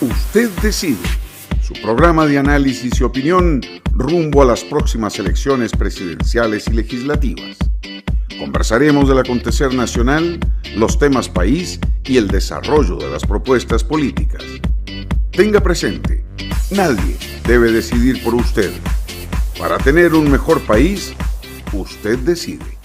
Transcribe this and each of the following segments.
Usted decide, su programa de análisis y opinión rumbo a las próximas elecciones presidenciales y legislativas. Conversaremos del acontecer nacional, los temas país y el desarrollo de las propuestas políticas. Tenga presente, nadie debe decidir por usted. Para tener un mejor país, usted decide.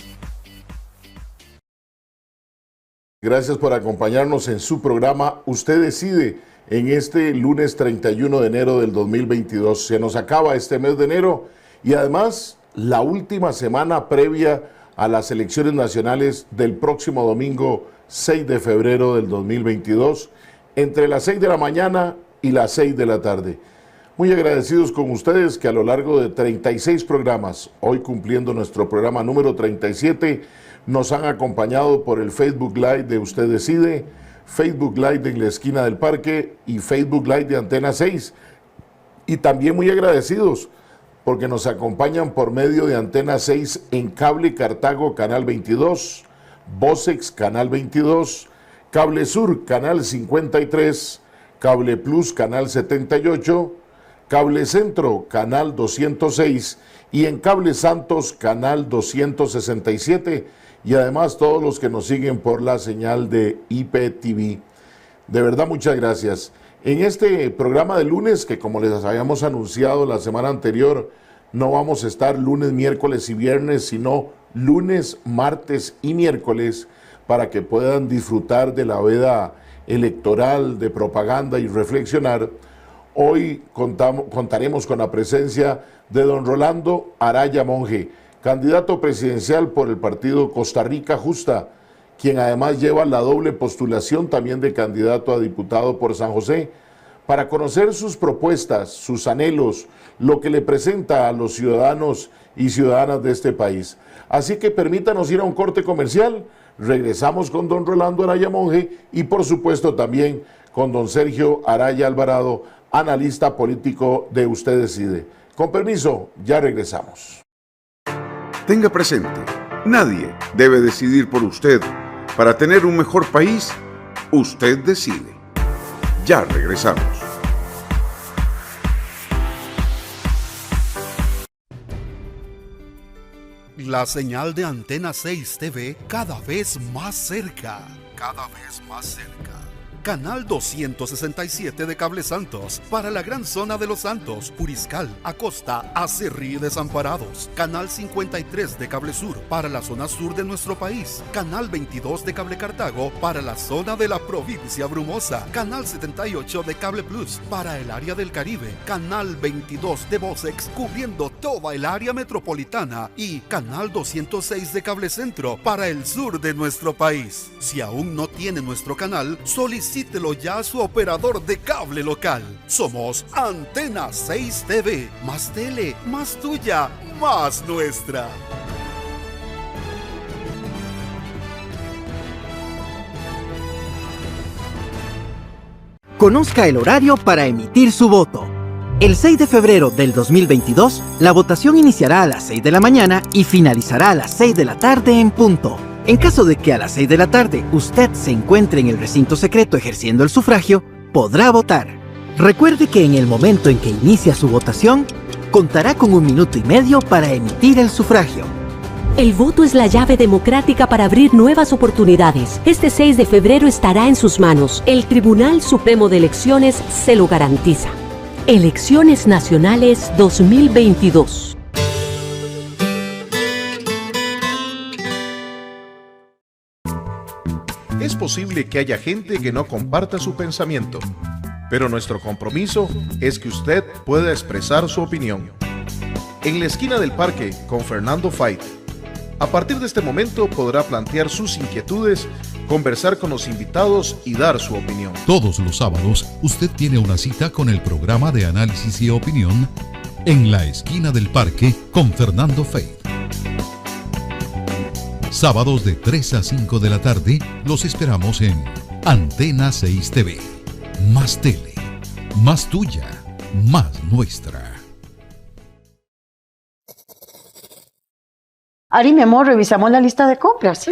Gracias por acompañarnos en su programa Usted Decide en este lunes 31 de enero del 2022. Se nos acaba este mes de enero y además la última semana previa a las elecciones nacionales del próximo domingo 6 de febrero del 2022 entre las 6 de la mañana y las 6 de la tarde. Muy agradecidos con ustedes que a lo largo de 36 programas, hoy cumpliendo nuestro programa número 37, nos han acompañado por el Facebook Live de Usted Decide, Facebook Live de En la Esquina del Parque y Facebook Live de Antena 6. Y también muy agradecidos porque nos acompañan por medio de Antena 6 en Cable Cartago, Canal 22, Vocex, Canal 22, Cable Sur, Canal 53, Cable Plus, Canal 78, Cable Centro, Canal 206 y en Cable Santos, Canal 267 y además todos los que nos siguen por la señal de IPTV. De verdad, muchas gracias. En este programa de lunes, que como les habíamos anunciado la semana anterior, no vamos a estar lunes, miércoles y viernes, sino lunes, martes y miércoles, para que puedan disfrutar de la veda electoral, de propaganda y reflexionar. Hoy contaremos con la presencia de don Rolando Araya Monge, candidato presidencial por el partido Costa Rica Justa, quien además lleva la doble postulación también de candidato a diputado por San José, para conocer sus propuestas, sus anhelos, lo que le presenta a los ciudadanos y ciudadanas de este país. Así que permítanos ir a un corte comercial, regresamos con don Rolando Araya Monge y por supuesto también con don Sergio Araya Alvarado, analista político de Usted Decide. Con permiso, ya regresamos. Tenga presente, nadie debe decidir por usted. Para tener un mejor país, usted decide. Ya regresamos. La señal de Antena 6 TV cada vez más cerca. Cada vez más cerca. Canal 267 de Cable Santos para la gran zona de Los Santos, Puriscal, Acosta, Acerrí y Desamparados. Canal 53 de Cable Sur para la zona sur de nuestro país. Canal 22 de Cable Cartago para la zona de la provincia Brumosa. Canal 78 de Cable Plus para el área del Caribe. Canal 22 de Vocex cubriendo toda el área metropolitana. Y Canal 206 de Cable Centro para el sur de nuestro país. Si aún no tiene nuestro canal, solicítelo ya a su operador de cable local. Somos Antena 6 TV. Más tele, más tuya, más nuestra. Conozca el horario para emitir su voto. El 6 de febrero del 2022, la votación iniciará a las 6 de la mañana y finalizará a las 6 de la tarde en punto. En caso de que a las 6 de la tarde usted se encuentre en el recinto secreto ejerciendo el sufragio, podrá votar. Recuerde que en el momento en que inicia su votación, contará con 1 minuto y medio para emitir el sufragio. El voto es la llave democrática para abrir nuevas oportunidades. Este 6 de febrero estará en sus manos. El Tribunal Supremo de Elecciones se lo garantiza. Elecciones Nacionales 2022. Es posible que haya gente que no comparta su pensamiento, pero nuestro compromiso es que usted pueda expresar su opinión. En la Esquina del Parque con Fernando Fait. A partir de este momento podrá plantear sus inquietudes, conversar con los invitados y dar su opinión. Todos los sábados usted tiene una cita con el programa de análisis y opinión En la Esquina del Parque con Fernando Fait. Sábados de 3 a 5 de la tarde los esperamos en Antena 6 TV. Más tele, más tuya, más nuestra. Ari, mi amor, revisamos la lista de compras.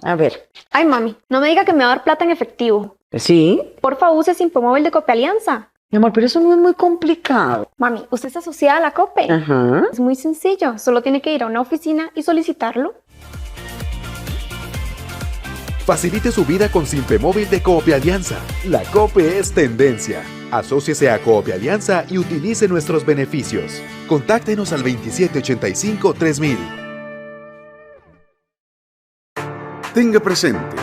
A ver. Ay, mami, no me diga que me va a dar plata en efectivo. Sí. Porfa, use Simpomóvil de Cope Alianza. Mi amor, pero eso no es muy complicado. Mami, usted está asociada a la Cope. Ajá. Es muy sencillo, solo tiene que ir a una oficina y solicitarlo. Facilite su vida con Simpemóvil de Coop Alianza. La Cope es tendencia. Asóciese a Coop Alianza y utilice nuestros beneficios. Contáctenos al 2785-3000. Tenga presente,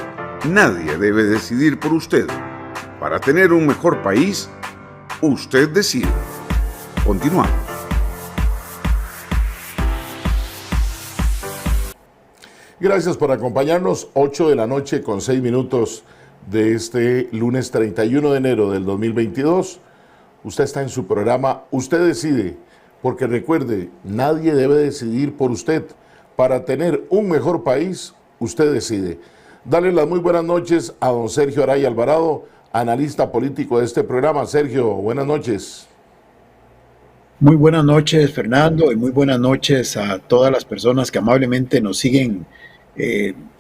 nadie debe decidir por usted. Para tener un mejor país, usted decide. Continuamos. Gracias por acompañarnos. 8 de la noche con 6 minutos de este lunes 31 de enero del 2022. Usted está en su programa Usted Decide, porque recuerde, nadie debe decidir por usted. Para tener un mejor país, usted decide. Dale las muy buenas noches a don Sergio Araya Alvarado, analista político de este programa. Sergio, buenas noches. Muy buenas noches, Fernando, y muy buenas noches a todas las personas que amablemente nos siguen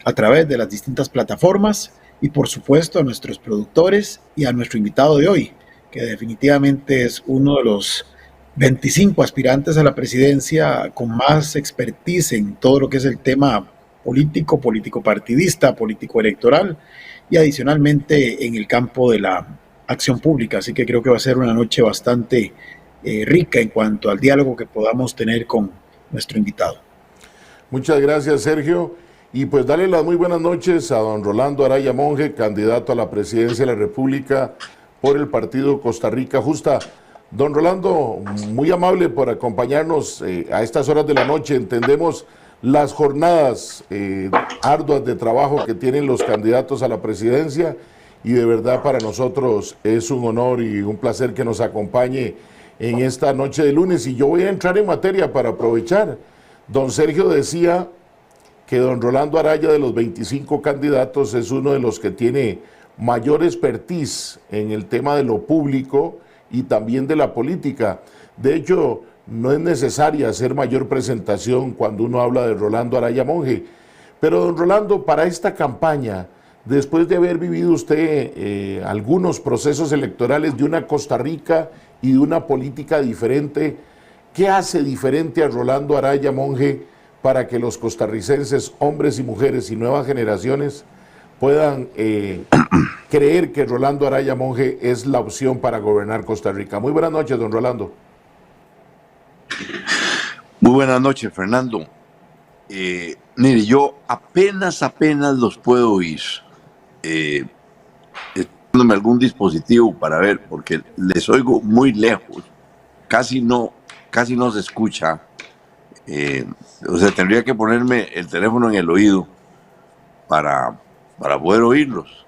a través de las distintas plataformas, y por supuesto a nuestros productores y a nuestro invitado de hoy, que definitivamente es uno de los 25 aspirantes a la presidencia con más expertise en todo lo que es el tema político, político partidista, político electoral, y adicionalmente en el campo de la acción pública. Así que creo que va a ser una noche bastante rica en cuanto al diálogo que podamos tener con nuestro invitado. Muchas gracias, Sergio. Y pues darle las muy buenas noches a don Rolando Araya Monge, candidato a la presidencia de la República por el partido Costa Rica Justa. Don Rolando, muy amable por acompañarnos a estas horas de la noche. Entendemos las jornadas arduas de trabajo que tienen los candidatos a la presidencia, y de verdad para nosotros es un honor y un placer que nos acompañe en esta noche de lunes. Y yo voy a entrar en materia para aprovechar. Don Sergio decía que don Rolando Araya, de los 25 candidatos, es uno de los que tiene mayor expertise en el tema de lo público y también de la política. De hecho, no es necesaria hacer mayor presentación cuando uno habla de Rolando Araya Monge. Pero don Rolando, para esta campaña, después de haber vivido usted algunos procesos electorales de una Costa Rica y de una política diferente, ¿qué hace diferente a Rolando Araya Monge para que los costarricenses, hombres y mujeres y nuevas generaciones, puedan creer que Rolando Araya Monge es la opción para gobernar Costa Rica? Muy buenas noches, don Rolando. Muy buenas noches, Fernando. Mire, yo apenas los puedo oír. Dándome algún dispositivo para ver, porque les oigo muy lejos. Casi no se escucha. O sea, tendría que ponerme el teléfono en el oído para poder oírlos.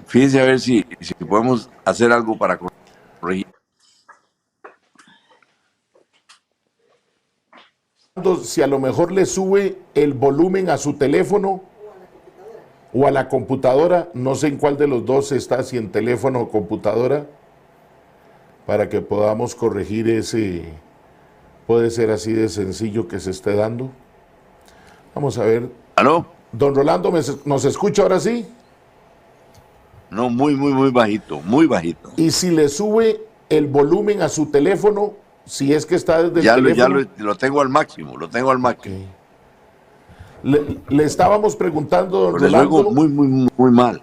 Fíjense a ver si podemos hacer algo para corregir. Si a lo mejor le sube el volumen a su teléfono o a la computadora, no sé en cuál de los dos está, si en teléfono o computadora, para que podamos corregir ese. Puede ser así de sencillo que se esté dando. Vamos a ver. ¿Aló? Don Rolando, ¿nos escucha ahora sí? No, muy bajito, muy bajito. Y si le sube el volumen a su teléfono, si es que está desde el teléfono. Ya lo tengo al máximo, Okay. Le estábamos preguntando, don Rolando. Les oigo muy mal.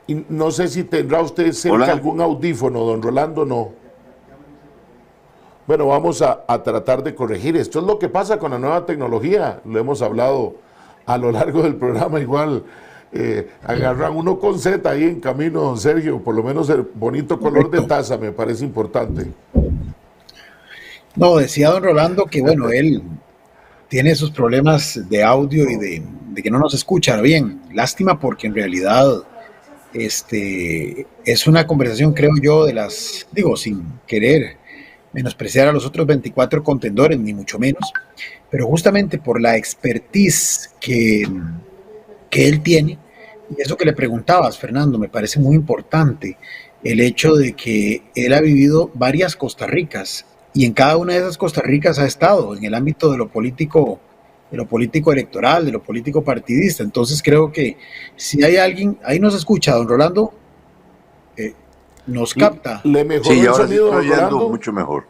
Y no sé si tendrá usted cerca algún audífono, don Rolando, no. Bueno, vamos a tratar de corregir. Esto es lo que pasa con la nueva tecnología. Lo hemos hablado a lo largo del programa. Igual agarran uno con Z ahí en camino, don Sergio. Por lo menos el bonito color de taza me parece importante. No, decía don Rolando que, bueno, él tiene esos problemas de audio y de que no nos escucha bien. Lástima, porque en realidad es una conversación, creo yo, sin querer menospreciar a los otros 24 contendores, ni mucho menos, pero justamente por la expertise que él tiene, y eso que le preguntabas, Fernando, me parece muy importante, el hecho de que él ha vivido varias Costa Ricas, y en cada una de esas Costa Ricas ha estado en el ámbito de lo político de lo político electoral, de lo político partidista. Entonces creo que si hay alguien, ahí nos escucha, don Rolando, nos capta. ¿Le mejoró Sí, el ahora sí sonido, estoy don oyendo Rolando? mucho mejor.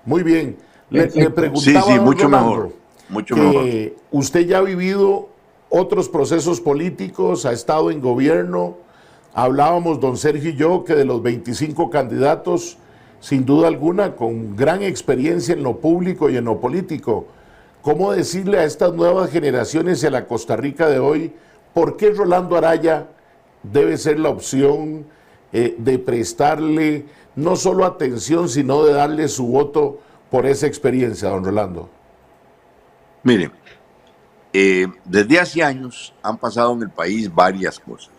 Muy bien. Le preguntaba, Sí, don mucho Rolando, mejor. Mucho que mejor. usted ya ha vivido otros procesos políticos, ha estado en gobierno. Hablábamos, don Sergio y yo, que de los 25 candidatos, sin duda alguna, con gran experiencia en lo público y en lo político. ¿Cómo decirle a estas nuevas generaciones y a la Costa Rica de hoy por qué Rolando Araya debe ser la opción de prestarle no solo atención, sino de darle su voto por esa experiencia, don Rolando? Mire, desde hace años han pasado en el país varias cosas.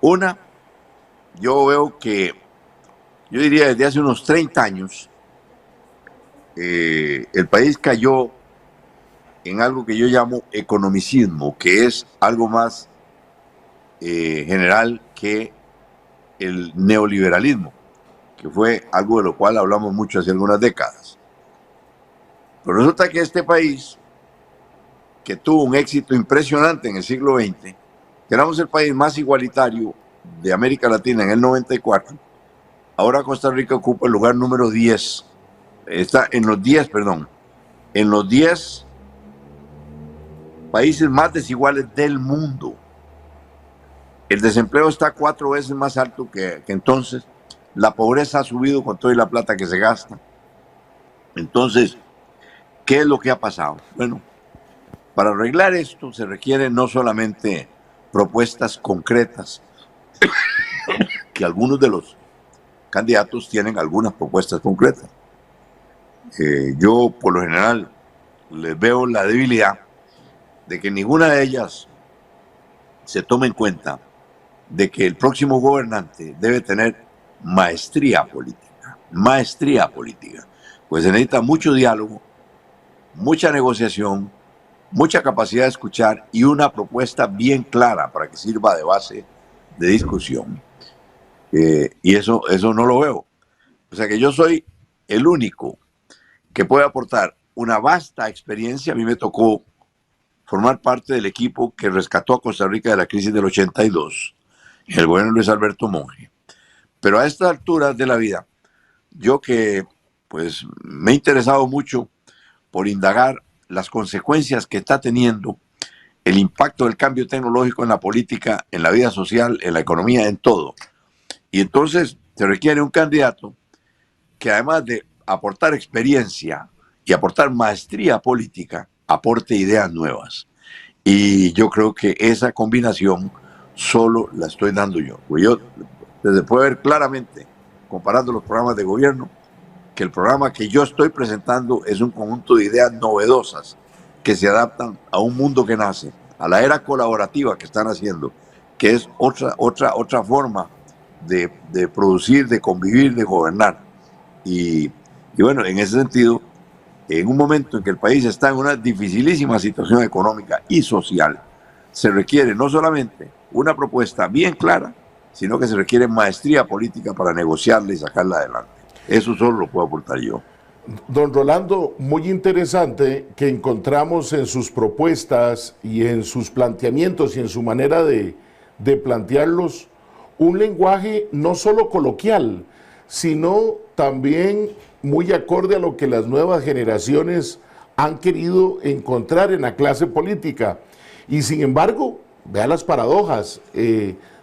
Una, yo veo que, yo diría desde hace unos 30 años, el país cayó en algo que yo llamo economicismo, que es algo más general que el neoliberalismo, que fue algo de lo cual hablamos mucho hace algunas décadas. Pero resulta que este país, que tuvo un éxito impresionante en el siglo XX, que éramos el país más igualitario de América Latina en el 94, ahora Costa Rica ocupa el lugar número 10, está en los 10 países más desiguales del mundo. El desempleo está 4 veces más alto que entonces. La pobreza ha subido con toda la plata que se gasta. Entonces, ¿qué es lo que ha pasado? Bueno, para arreglar esto se requieren no solamente propuestas concretas, que algunos de los candidatos tienen algunas propuestas concretas. Yo, por lo general, les veo la debilidad de que ninguna de ellas se tome en cuenta de que el próximo gobernante debe tener maestría política, pues se necesita mucho diálogo, mucha negociación, mucha capacidad de escuchar y una propuesta bien clara para que sirva de base de discusión. Y eso no lo veo. O sea que yo soy el único que puede aportar una vasta experiencia. A mí me tocó formar parte del equipo que rescató a Costa Rica de la crisis del 82, el gobierno de Luis Alberto Monge. Pero a estas alturas de la vida, yo que pues me he interesado mucho por indagar las consecuencias que está teniendo el impacto del cambio tecnológico en la política, en la vida social, en la economía, en todo. Y entonces se requiere un candidato que, además de aportar experiencia y aportar maestría política, aporte ideas nuevas. Y yo creo que esa combinación solo la estoy dando yo. Pues yo se puede ver claramente, comparando los programas de gobierno, que el programa que yo estoy presentando es un conjunto de ideas novedosas que se adaptan a un mundo que nace, a la era colaborativa que están haciendo, que es otra forma de producir, de convivir, de gobernar. Y bueno, en ese sentido, en un momento en que el país está en una dificilísima situación económica y social, se requiere no solamente una propuesta bien clara, sino que se requiere maestría política para negociarla y sacarla adelante. Eso solo lo puedo aportar yo. Don Rolando, muy interesante que encontramos en sus propuestas y en sus planteamientos y en su manera de plantearlos un lenguaje no solo coloquial, sino también muy acorde a lo que las nuevas generaciones han querido encontrar en la clase política. Y sin embargo, vea las paradojas.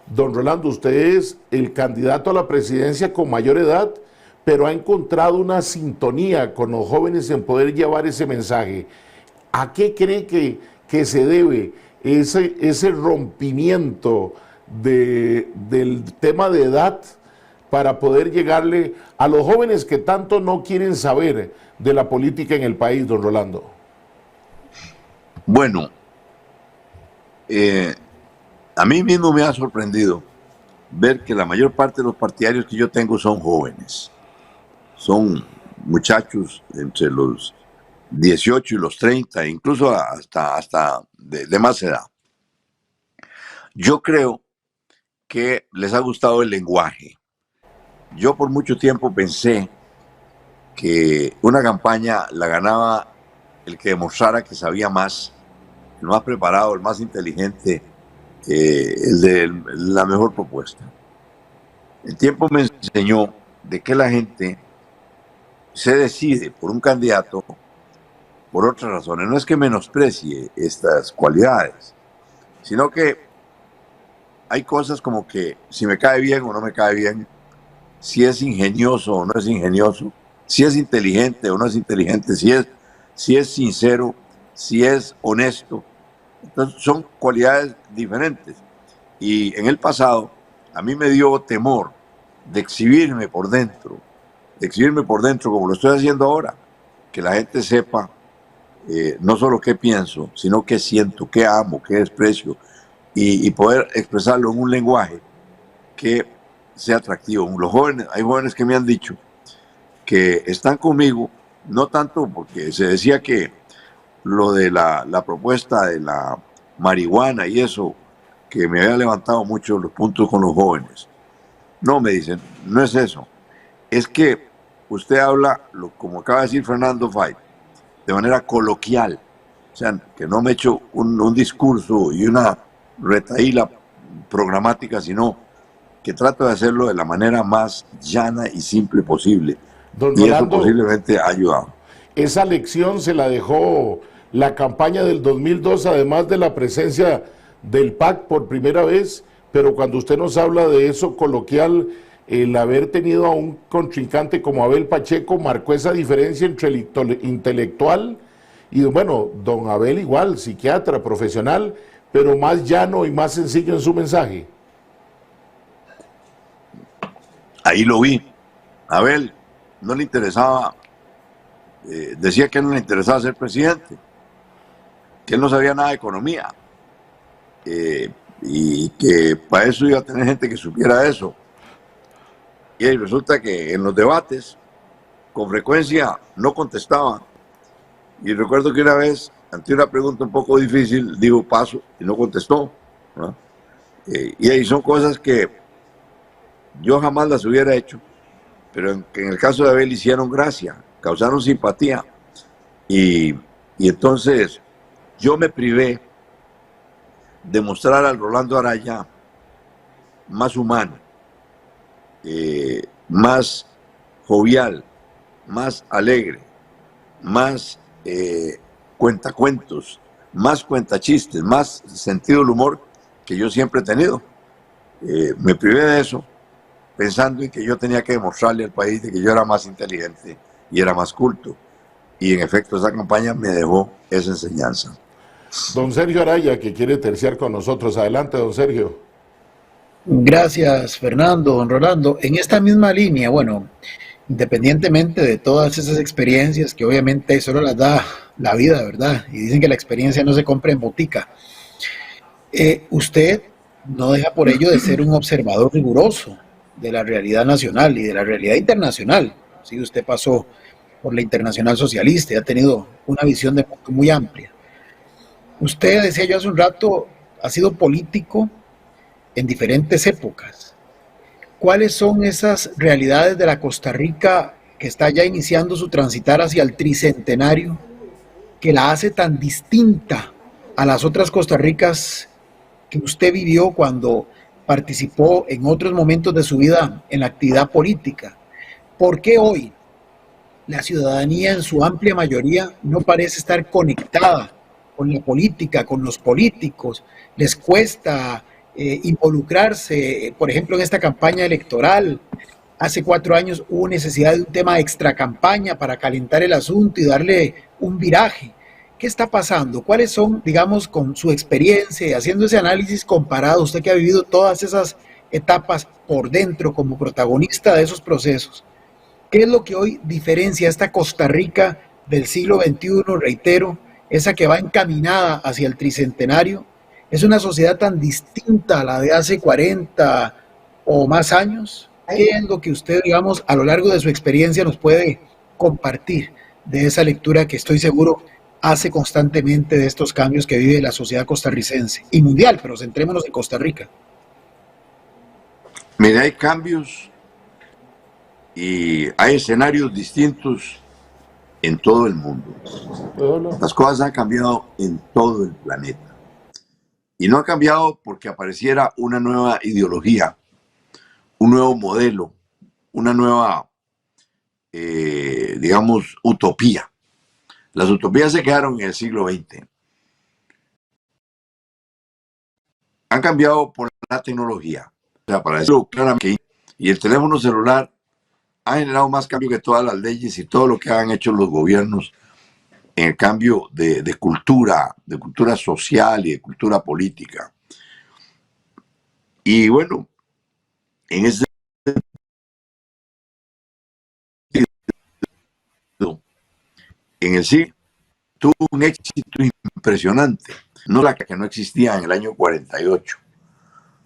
Don Rolando, usted es el candidato a la presidencia con mayor edad, pero ha encontrado una sintonía con los jóvenes en poder llevar ese mensaje. ¿A qué cree que se debe ese rompimiento del tema de edad para poder llegarle a los jóvenes que tanto no quieren saber de la política en el país, don Rolando? Bueno, a mí mismo me ha sorprendido ver que la mayor parte de los partidarios que yo tengo son jóvenes. Son muchachos entre los 18 y los 30, incluso hasta de más edad. Yo creo que les ha gustado el lenguaje. Yo por mucho tiempo pensé que una campaña la ganaba el que demostrara que sabía más, el más preparado, el más inteligente, el de la mejor propuesta. El tiempo me enseñó de que la gente se decide por un candidato por otras razones. No es que menosprecie estas cualidades, sino que hay cosas como que si me cae bien o no me cae bien, si es ingenioso o no es ingenioso, si es inteligente o no es inteligente, si es sincero, si es honesto. Entonces son cualidades diferentes. Y en el pasado a mí me dio temor de exhibirme por dentro como lo estoy haciendo ahora, que la gente sepa no solo qué pienso, sino qué siento, qué amo, qué desprecio, y poder expresarlo en un lenguaje que sea atractivo. Los jóvenes, hay jóvenes que me han dicho que están conmigo, no tanto porque se decía que lo de la propuesta de la marihuana y eso, que me había levantado mucho los puntos con los jóvenes. No, me dicen, no es eso. Es que usted habla, como acaba de decir Fernando Fay, de manera coloquial. O sea, que no me echo un discurso y una retahíla programática, sino que trato de hacerlo de la manera más llana y simple posible. Don y Rolando, eso posiblemente ha ayudado. Esa lección se la dejó la campaña del 2002, además de la presencia del PAC por primera vez, pero cuando usted nos habla de eso coloquial, el haber tenido a un contrincante como Abel Pacheco marcó esa diferencia entre el intelectual y, bueno, don Abel igual, psiquiatra, profesional, pero más llano y más sencillo en su mensaje. Ahí lo vi. Abel no le interesaba, decía que no le interesaba ser presidente, que él no sabía nada de economía, y que para eso iba a tener gente que supiera eso. Y ahí resulta que en los debates con frecuencia no contestaba. Y recuerdo que una vez, ante una pregunta un poco difícil, dijo paso y no contestó, ¿no? Y ahí son cosas que yo jamás las hubiera hecho, pero que en el caso de Abel hicieron gracia, causaron simpatía. Y entonces yo me privé de mostrar al Rolando Araya más humano, más jovial, más alegre, más cuentacuentos, más cuentachistes, más sentido del humor que yo siempre he tenido. Me privé de eso pensando en que yo tenía que demostrarle al país de que yo era más inteligente y era más culto. Y en efecto esa campaña me dejó esa enseñanza. Don Sergio Araya, que quiere terciar con nosotros. Adelante, don Sergio. Gracias, Fernando, don Rolando. En esta misma línea, bueno, independientemente de todas esas experiencias que obviamente solo las da la vida, ¿verdad? Y dicen que la experiencia no se compra en botica. Usted no deja por ello de ser un observador riguroso de la realidad nacional y de la realidad internacional. Sí, usted pasó por la Internacional Socialista y ha tenido una visión de mundo muy amplia. Usted, decía yo hace un rato, ha sido político en diferentes épocas. ¿Cuáles son esas realidades de la Costa Rica que está ya iniciando su transitar hacia el tricentenario que la hace tan distinta a las otras Costa Ricas que usted vivió cuando participó en otros momentos de su vida en la actividad política? ¿Por qué hoy la ciudadanía en su amplia mayoría no parece estar conectada con la política, con los políticos? Les cuesta involucrarse, por ejemplo, en esta campaña electoral. Hace 4 años hubo necesidad de un tema extra campaña para calentar el asunto y darle un viraje. ¿Qué está pasando? ¿Cuáles son, digamos, con su experiencia, haciendo ese análisis comparado, usted que ha vivido todas esas etapas por dentro como protagonista de esos procesos? ¿Qué es lo que hoy diferencia a esta Costa Rica del siglo XXI, reitero, esa que va encaminada hacia el tricentenario? ¿Es una sociedad tan distinta a la de hace 40 o más años? ¿Qué es lo que usted, digamos, a lo largo de su experiencia nos puede compartir de esa lectura que estoy seguro hace constantemente de estos cambios que vive la sociedad costarricense y mundial, pero centrémonos en Costa Rica? Mira, hay cambios y hay escenarios distintos en todo el mundo. Las cosas han cambiado en todo el planeta. Y no han cambiado porque apareciera una nueva ideología, un nuevo modelo, una nueva, digamos, utopía. Las utopías se quedaron en el siglo XX. Han cambiado por la tecnología. O sea, para decirlo claramente, y el teléfono celular ha generado más cambio que todas las leyes y todo lo que han hecho los gobiernos en el cambio de cultura social y de cultura política. Y bueno, en ese sentido, en el siglo tuvo un éxito impresionante, no la que no existía en el año 48.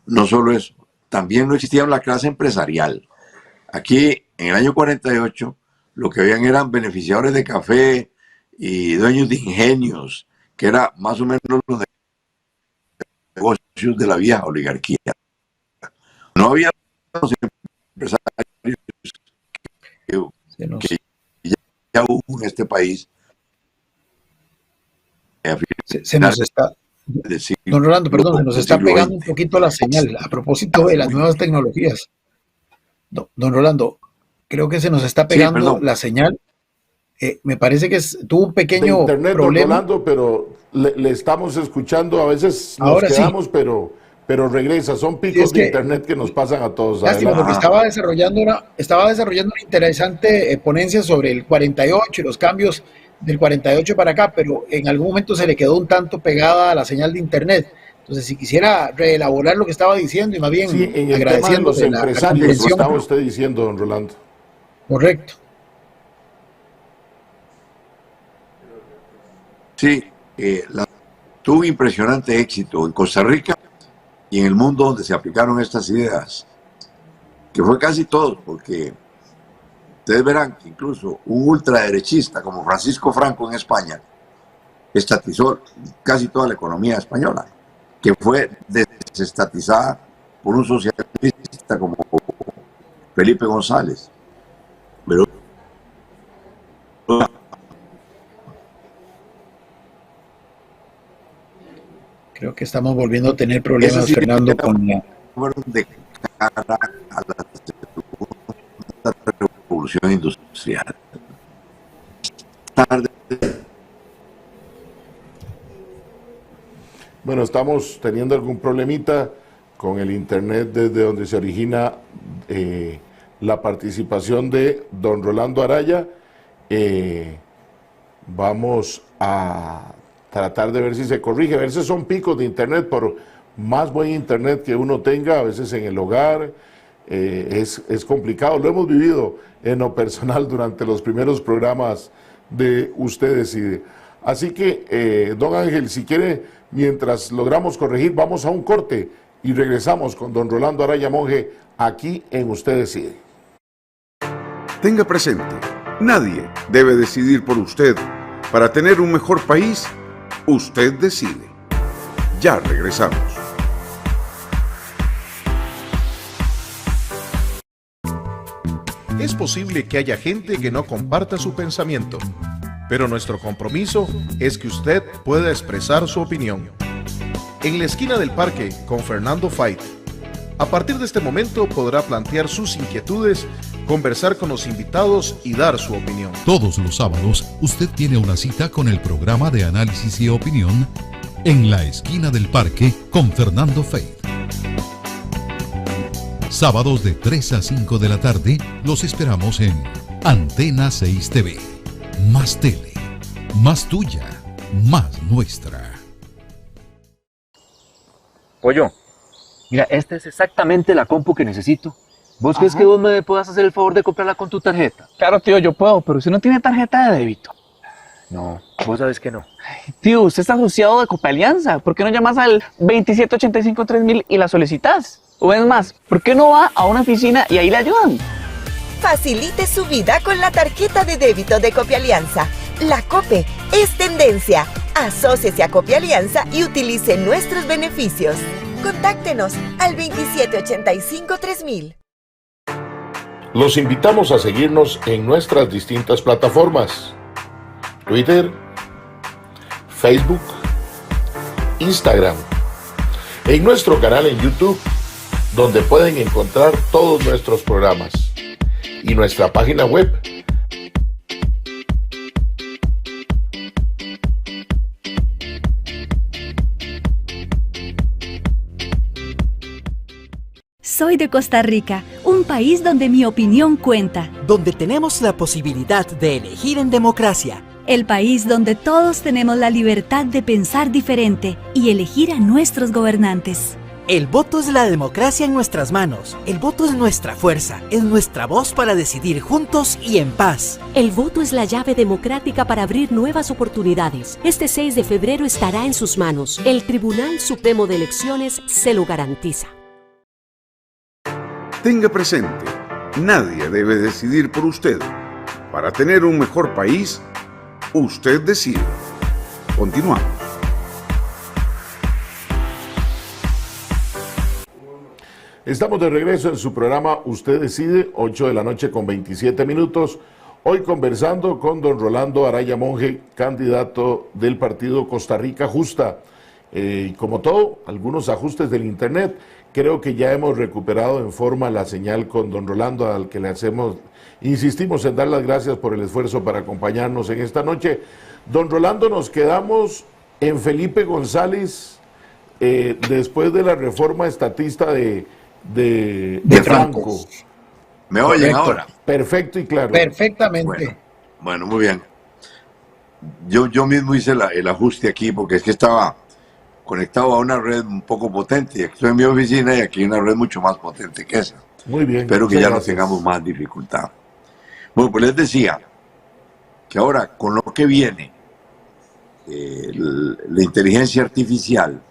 No solo eso, también no existía la clase empresarial. Aquí, en el año 48, lo que habían eran beneficiarios de café y dueños de ingenios, que era más o menos los negocios de la vieja oligarquía. No había los empresarios que ya hubo en este país. Se nos está, don Rolando, perdón, se nos está pegando un poquito la señal a propósito de las nuevas tecnologías. Don Rolando, creo que se nos está pegando la señal. Me parece que tuvo un pequeño de internet, problema. Don Rolando, pero le estamos escuchando, a veces nos Ahora quedamos, sí. pero regresa. Son picos de internet que nos pasan a todos. Lástima, porque estaba desarrollando una interesante ponencia sobre el 48 y los cambios del 48 para acá, pero en algún momento se le quedó un tanto pegada a la señal de internet. Entonces, si quisiera reelaborar lo que estaba diciendo y más bien sí, en el agradeciendo tema de los empresarios, lo estaba usted diciendo, don Rolando. Correcto. Sí, tuvo un impresionante éxito en Costa Rica y en el mundo donde se aplicaron estas ideas, que fue casi todo, porque ustedes verán que incluso un ultraderechista como Francisco Franco en España estatizó casi toda la economía española, que fue desestatizada por un socialista como Felipe González. Pero creo que estamos volviendo a tener problemas, sí, Fernando, con la... de cara a la segunda revolución industrial. Bueno, estamos teniendo algún problemita con el internet desde donde se origina la participación de don Rolando Araya. Vamos a tratar de ver si se corrige. A veces son picos de internet, por más buen internet que uno tenga, a veces en el hogar, es complicado. Lo hemos vivido en lo personal durante los primeros programas de Ustedes. Así que, don Ángel, si quiere, mientras logramos corregir, vamos a un corte y regresamos con don Rolando Araya Monge aquí en Usted Decide. Tenga presente, nadie debe decidir por usted. Para tener un mejor país, usted decide. Ya regresamos. Es posible que haya gente que no comparta su pensamiento, pero nuestro compromiso es que usted pueda expresar su opinión. En la esquina del parque con Fernando Fait. A partir de este momento podrá plantear sus inquietudes, conversar con los invitados y dar su opinión. Todos los sábados usted tiene una cita con el programa de análisis y opinión En la esquina del parque con Fernando Fait. Sábados de 3 a 5 de la tarde los esperamos en Antena 6 TV. Más tele, más tuya, más nuestra. Pollo, mira, esta es exactamente la compu que necesito. ¿Vos crees que vos me puedas hacer el favor de comprarla con tu tarjeta? Claro, tío, yo puedo, pero usted no tiene tarjeta de débito. No, vos sabes que no. Ay, tío, usted está asociado de Copealianza. ¿Por qué no llamas al 2785-3000 y la solicitas? O es más, ¿por qué no va a una oficina y ahí le ayudan? Facilite su vida con la tarjeta de débito de Copealianza. La Cope es tendencia. Asóciese a Copealianza y utilice nuestros beneficios. Contáctenos al 2785-3000. Los invitamos a seguirnos en nuestras distintas plataformas. Twitter, Facebook, Instagram, en nuestro canal en YouTube, donde pueden encontrar todos nuestros programas, y nuestra página web. Soy de Costa Rica, un país donde mi opinión cuenta. Donde tenemos la posibilidad de elegir en democracia. El país donde todos tenemos la libertad de pensar diferente y elegir a nuestros gobernantes. El voto es la democracia en nuestras manos. El voto es nuestra fuerza, es nuestra voz para decidir juntos y en paz. El voto es la llave democrática para abrir nuevas oportunidades. Este 6 de febrero estará en sus manos. El Tribunal Supremo de Elecciones se lo garantiza. Tenga presente, nadie debe decidir por usted. Para tener un mejor país, usted decide. Continuamos. Estamos de regreso en su programa Usted Decide, 8 de la noche con 27 minutos. Hoy conversando con don Rolando Araya Monge, candidato del partido Costa Rica Justa. Y como todo, algunos ajustes del internet. Creo que ya hemos recuperado en forma la señal con don Rolando, al que insistimos en dar las gracias por el esfuerzo para acompañarnos en esta noche. Don Rolando, nos quedamos en Felipe González después de la reforma estatista de Franco. ¿Me oyen ahora? Perfecto y claro. Perfectamente. Bueno, muy bien. Yo mismo hice el ajuste aquí porque es que estaba conectado a una red un poco potente. Estoy en mi oficina y aquí hay una red mucho más potente que esa. Muy bien. Espero que ya no tengamos más dificultad. Bueno, pues les decía que ahora con lo que viene, la inteligencia artificial,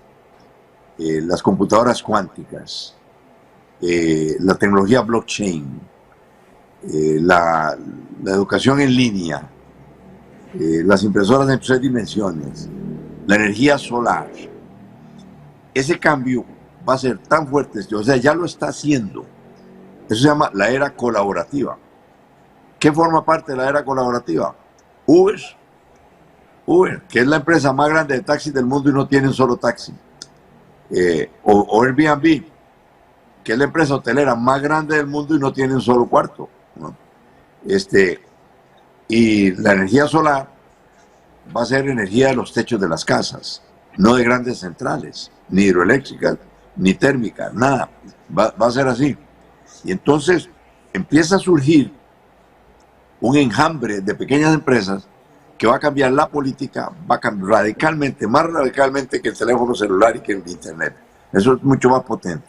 las computadoras cuánticas, la tecnología blockchain, la educación en línea, las impresoras en 3 dimensiones, la energía solar, ese cambio va a ser tan fuerte, o sea, ya lo está haciendo. Eso se llama la era colaborativa. ¿Qué forma parte de la era colaborativa? Uber, que es la empresa más grande de taxis del mundo y no tiene un solo taxi. O Airbnb, que es la empresa hotelera más grande del mundo y no tiene un solo cuarto, ¿no? Y la energía solar va a ser energía de los techos de las casas, no de grandes centrales, ni hidroeléctricas, ni térmicas, nada. Va a ser así. Y entonces empieza a surgir un enjambre de pequeñas empresas que va a cambiar la política, va a cambiar radicalmente, más radicalmente que el teléfono celular y que el internet. Eso es mucho más potente.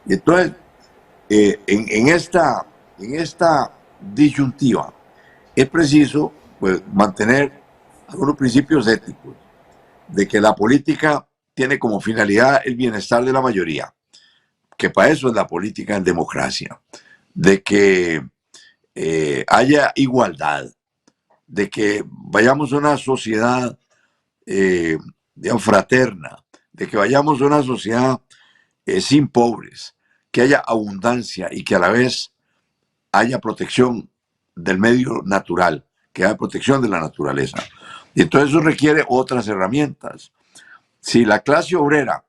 Y entonces, en esta disyuntiva, es preciso pues, mantener algunos principios éticos, de que la política tiene como finalidad el bienestar de la mayoría, que para eso es la política en democracia, de que haya igualdad, de que vayamos a una sociedad fraterna, de que vayamos a una sociedad sin pobres, que haya abundancia y que a la vez haya protección del medio natural, que haya protección de la naturaleza. Y entonces eso requiere otras herramientas. Si la clase obrera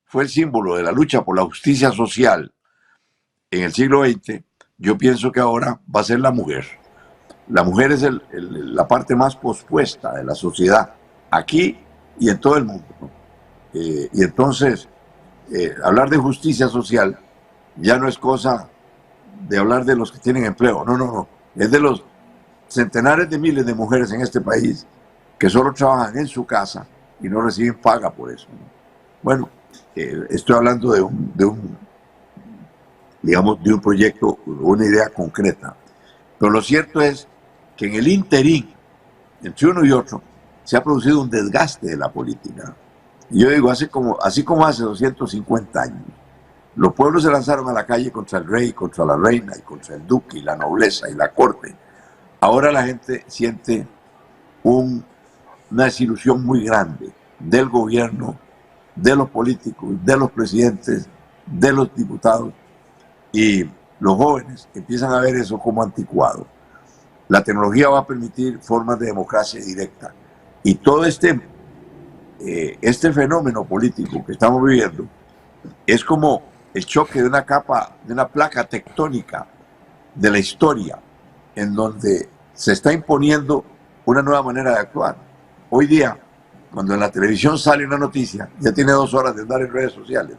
fue el símbolo de la lucha por la justicia social en el siglo XX, yo pienso que ahora va a ser la mujer. La mujer es la parte más pospuesta de la sociedad, aquí y en todo el mundo, ¿no? Y entonces, hablar de justicia social ya no es cosa de hablar de los que tienen empleo, no. Es de los centenares de miles de mujeres en este país que solo trabajan en su casa y no reciben paga por eso, ¿no? Bueno, estoy hablando de un proyecto, una idea concreta. Pero lo cierto es que en el interín, entre uno y otro, se ha producido un desgaste de la política. Y yo digo, así como hace 250 años, los pueblos se lanzaron a la calle contra el rey, contra la reina, y contra el duque, y la nobleza, y la corte. Ahora la gente siente una desilusión muy grande del gobierno, de los políticos, de los presidentes, de los diputados, y los jóvenes empiezan a ver eso como anticuado. La tecnología va a permitir formas de democracia directa. Y todo este fenómeno político que estamos viviendo es como el choque de una capa, de una placa tectónica de la historia, en donde se está imponiendo una nueva manera de actuar. Hoy día, cuando en la televisión sale una noticia, ya tiene 2 horas de andar en redes sociales,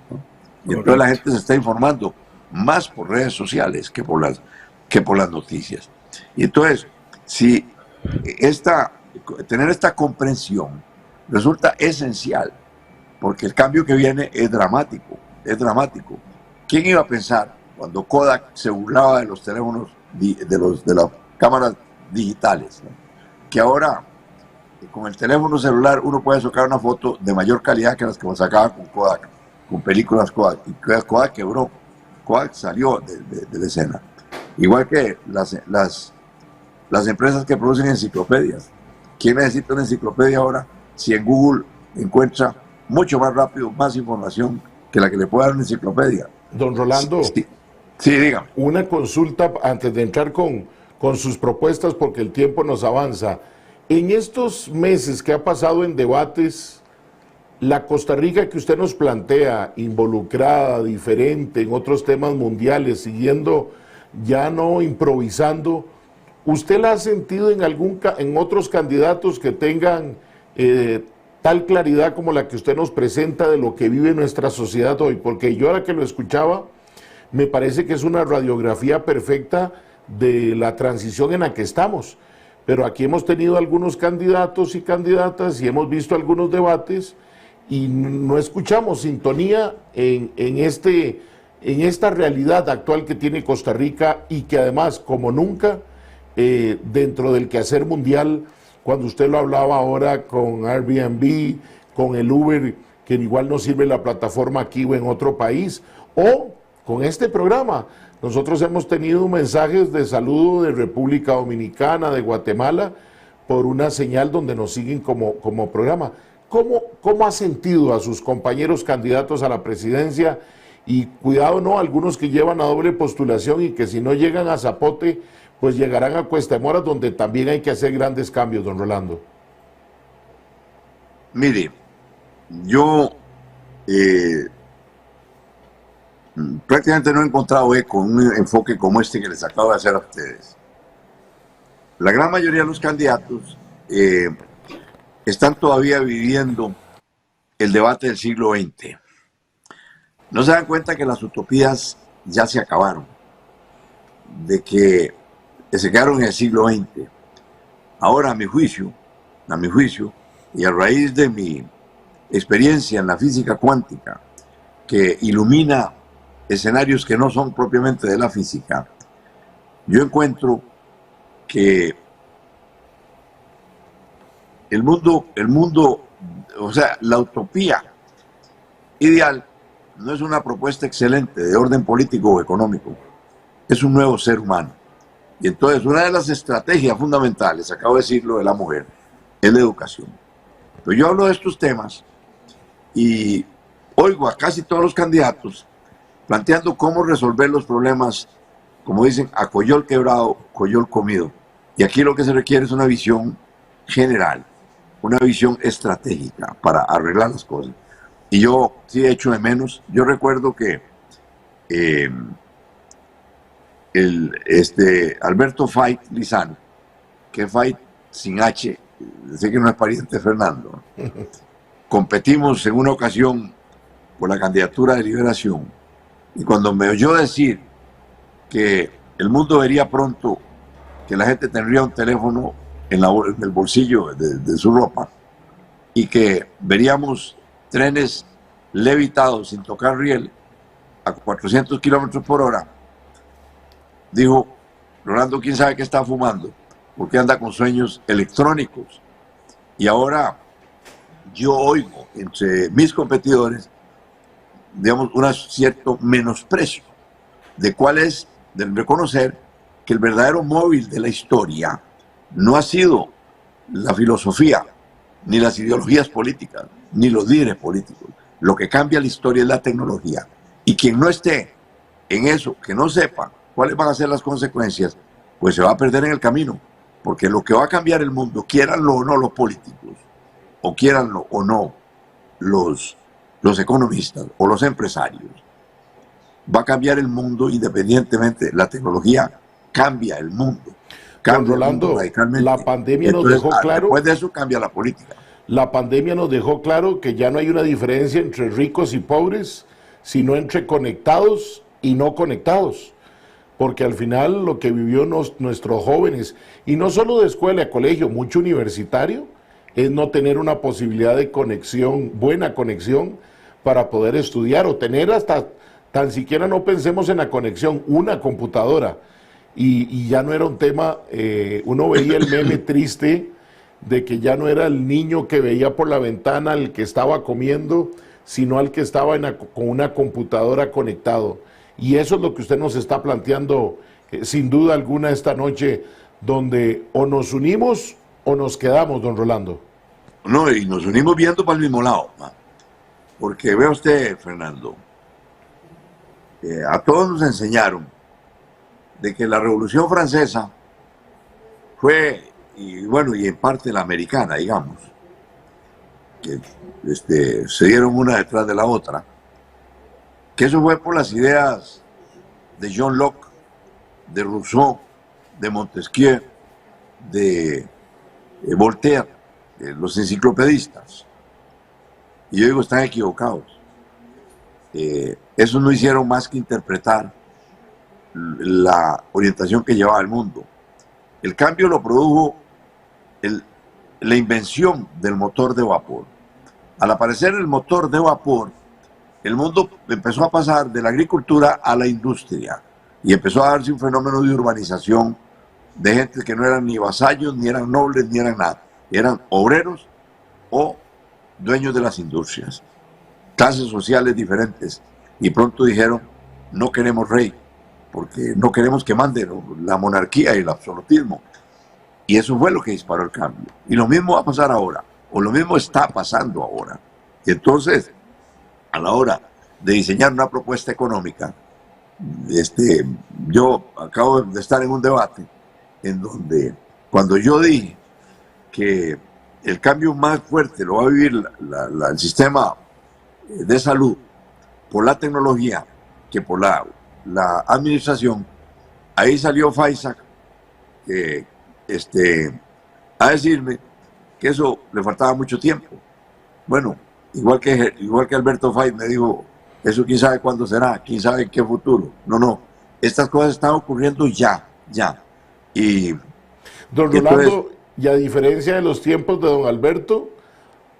¿no? Y entonces la gente se está informando más por redes sociales que por las noticias. Y entonces, si tener esta comprensión resulta esencial, porque el cambio que viene es dramático, es dramático. ¿Quién iba a pensar cuando Kodak se burlaba de los teléfonos, de las cámaras digitales, ¿no? Que ahora con el teléfono celular uno puede sacar una foto de mayor calidad que las que sacaba con Kodak, con películas Kodak, y Kodak quebró, Kodak salió de la escena. Igual que las empresas que producen enciclopedias. ¿Quién necesita una enciclopedia ahora si en Google encuentra mucho más rápido más información que la que le puede dar una enciclopedia? Don Rolando, sí, dígame. Una consulta antes de entrar con sus propuestas, porque el tiempo nos avanza. En estos meses que ha pasado en debates, la Costa Rica que usted nos plantea, involucrada, diferente en otros temas mundiales, siguiendo, ya no improvisando, ¿usted la ha sentido en otros candidatos que tengan tal claridad como la que usted nos presenta de lo que vive nuestra sociedad hoy? Porque yo ahora que lo escuchaba, me parece que es una radiografía perfecta de la transición en la que estamos. Pero aquí hemos tenido algunos candidatos y candidatas y hemos visto algunos debates y no escuchamos sintonía en esta realidad actual que tiene Costa Rica, y que además, como nunca, dentro del quehacer mundial, cuando usted lo hablaba ahora con Airbnb, con el Uber, que igual no sirve la plataforma aquí o en otro país, o con este programa. Nosotros hemos tenido mensajes de saludo de República Dominicana, de Guatemala, por una señal donde nos siguen como programa. ¿Cómo ha sentido a sus compañeros candidatos a la presidencia? Y cuidado, ¿no? Algunos que llevan a doble postulación y que si no llegan a Zapote, pues llegarán a Cuesta de Moras, donde también hay que hacer grandes cambios, don Rolando. Mire, yo prácticamente no he encontrado eco en un enfoque como este que les acabo de hacer a ustedes. La gran mayoría de los candidatos están todavía viviendo el debate del siglo XX. No se dan cuenta que las utopías ya se acabaron, de que se quedaron en el siglo XX. Ahora, a mi juicio, y a raíz de mi experiencia en la física cuántica, que ilumina escenarios que no son propiamente de la física, yo encuentro que el mundo, o sea, la utopía ideal no es una propuesta excelente de orden político o económico, es un nuevo ser humano. Y entonces una de las estrategias fundamentales, acabo de decirlo, de la mujer, es la educación. Pero yo hablo de estos temas y oigo a casi todos los candidatos planteando cómo resolver los problemas, como dicen, a coyol quebrado, coyol comido. Y aquí lo que se requiere es una visión general, una visión estratégica para arreglar las cosas. Y yo sí he hecho de menos. Yo recuerdo que Alberto Fait Lizano, que Fait sin H, sé que no es pariente de Fernando, competimos en una ocasión por la candidatura de Liberación, y cuando me oyó decir que el mundo vería pronto que la gente tendría un teléfono en el bolsillo de su ropa, y que veríamos trenes levitados sin tocar riel a 400 kilómetros por hora, dijo: Rolando, ¿quién sabe qué está fumando? Porque anda con sueños electrónicos. Y ahora yo oigo entre mis competidores, digamos, un cierto menosprecio de cuál es, del reconocer que el verdadero móvil de la historia no ha sido la filosofía, ni las ideologías políticas, ni los líderes políticos. Lo que cambia la historia es la tecnología. Y quien no esté en eso, que no sepa cuáles van a ser las consecuencias, pues se va a perder en el camino, porque lo que va a cambiar el mundo, quieranlo o no los políticos, o quieranlo o no los economistas o los empresarios, va a cambiar el mundo independientemente. La tecnología cambia el mundo. Cambia Rolando, el mundo radicalmente. la pandemia nos Entonces, dejó claro. Después de eso cambia la política. La pandemia nos dejó claro que ya no hay una diferencia entre ricos y pobres, sino entre conectados y no conectados. Porque al final lo que vivió nuestros jóvenes, y no solo de escuela y colegio, mucho universitario, es no tener una posibilidad de conexión, buena conexión, para poder estudiar o tener hasta, tan siquiera no pensemos en la conexión, una computadora. Y ya no era un tema, uno veía el meme triste de que ya no era el niño que veía por la ventana el que estaba comiendo, sino al que estaba con una computadora conectado. Y eso es lo que usted nos está planteando, sin duda alguna, esta noche, donde o nos unimos o nos quedamos, don Rolando. No, y nos unimos viendo para el mismo lado, porque vea usted, Fernando, a todos nos enseñaron de que la Revolución Francesa fue, y bueno, y en parte la americana, digamos, que se dieron una detrás de la otra, que eso fue por las ideas de John Locke, de Rousseau, de Montesquieu, de Voltaire, los enciclopedistas. Y yo digo, están equivocados. Esos no hicieron más que interpretar la orientación que llevaba el mundo. El cambio lo produjo la invención del motor de vapor. Al aparecer el motor de vapor, el mundo empezó a pasar de la agricultura a la industria y empezó a darse un fenómeno de urbanización de gente que no eran ni vasallos, ni eran nobles, ni eran nada. Eran obreros o dueños de las industrias, clases sociales diferentes, y pronto dijeron, no queremos rey, porque no queremos que mande la monarquía y el absolutismo. Y eso fue lo que disparó el cambio. Y lo mismo va a pasar ahora, o lo mismo está pasando ahora. Y entonces, a la hora de diseñar una propuesta económica, yo acabo de estar en un debate en donde, cuando yo dije que el cambio más fuerte lo va a vivir el sistema de salud por la tecnología que por la administración, ahí salió Faiza a decirme que eso le faltaba mucho tiempo. Bueno, igual que Alberto Faiz me dijo, eso quién sabe cuándo será, quién sabe en qué futuro. No, estas cosas están ocurriendo ya. Y don Rolando, y a diferencia de los tiempos de don Alberto,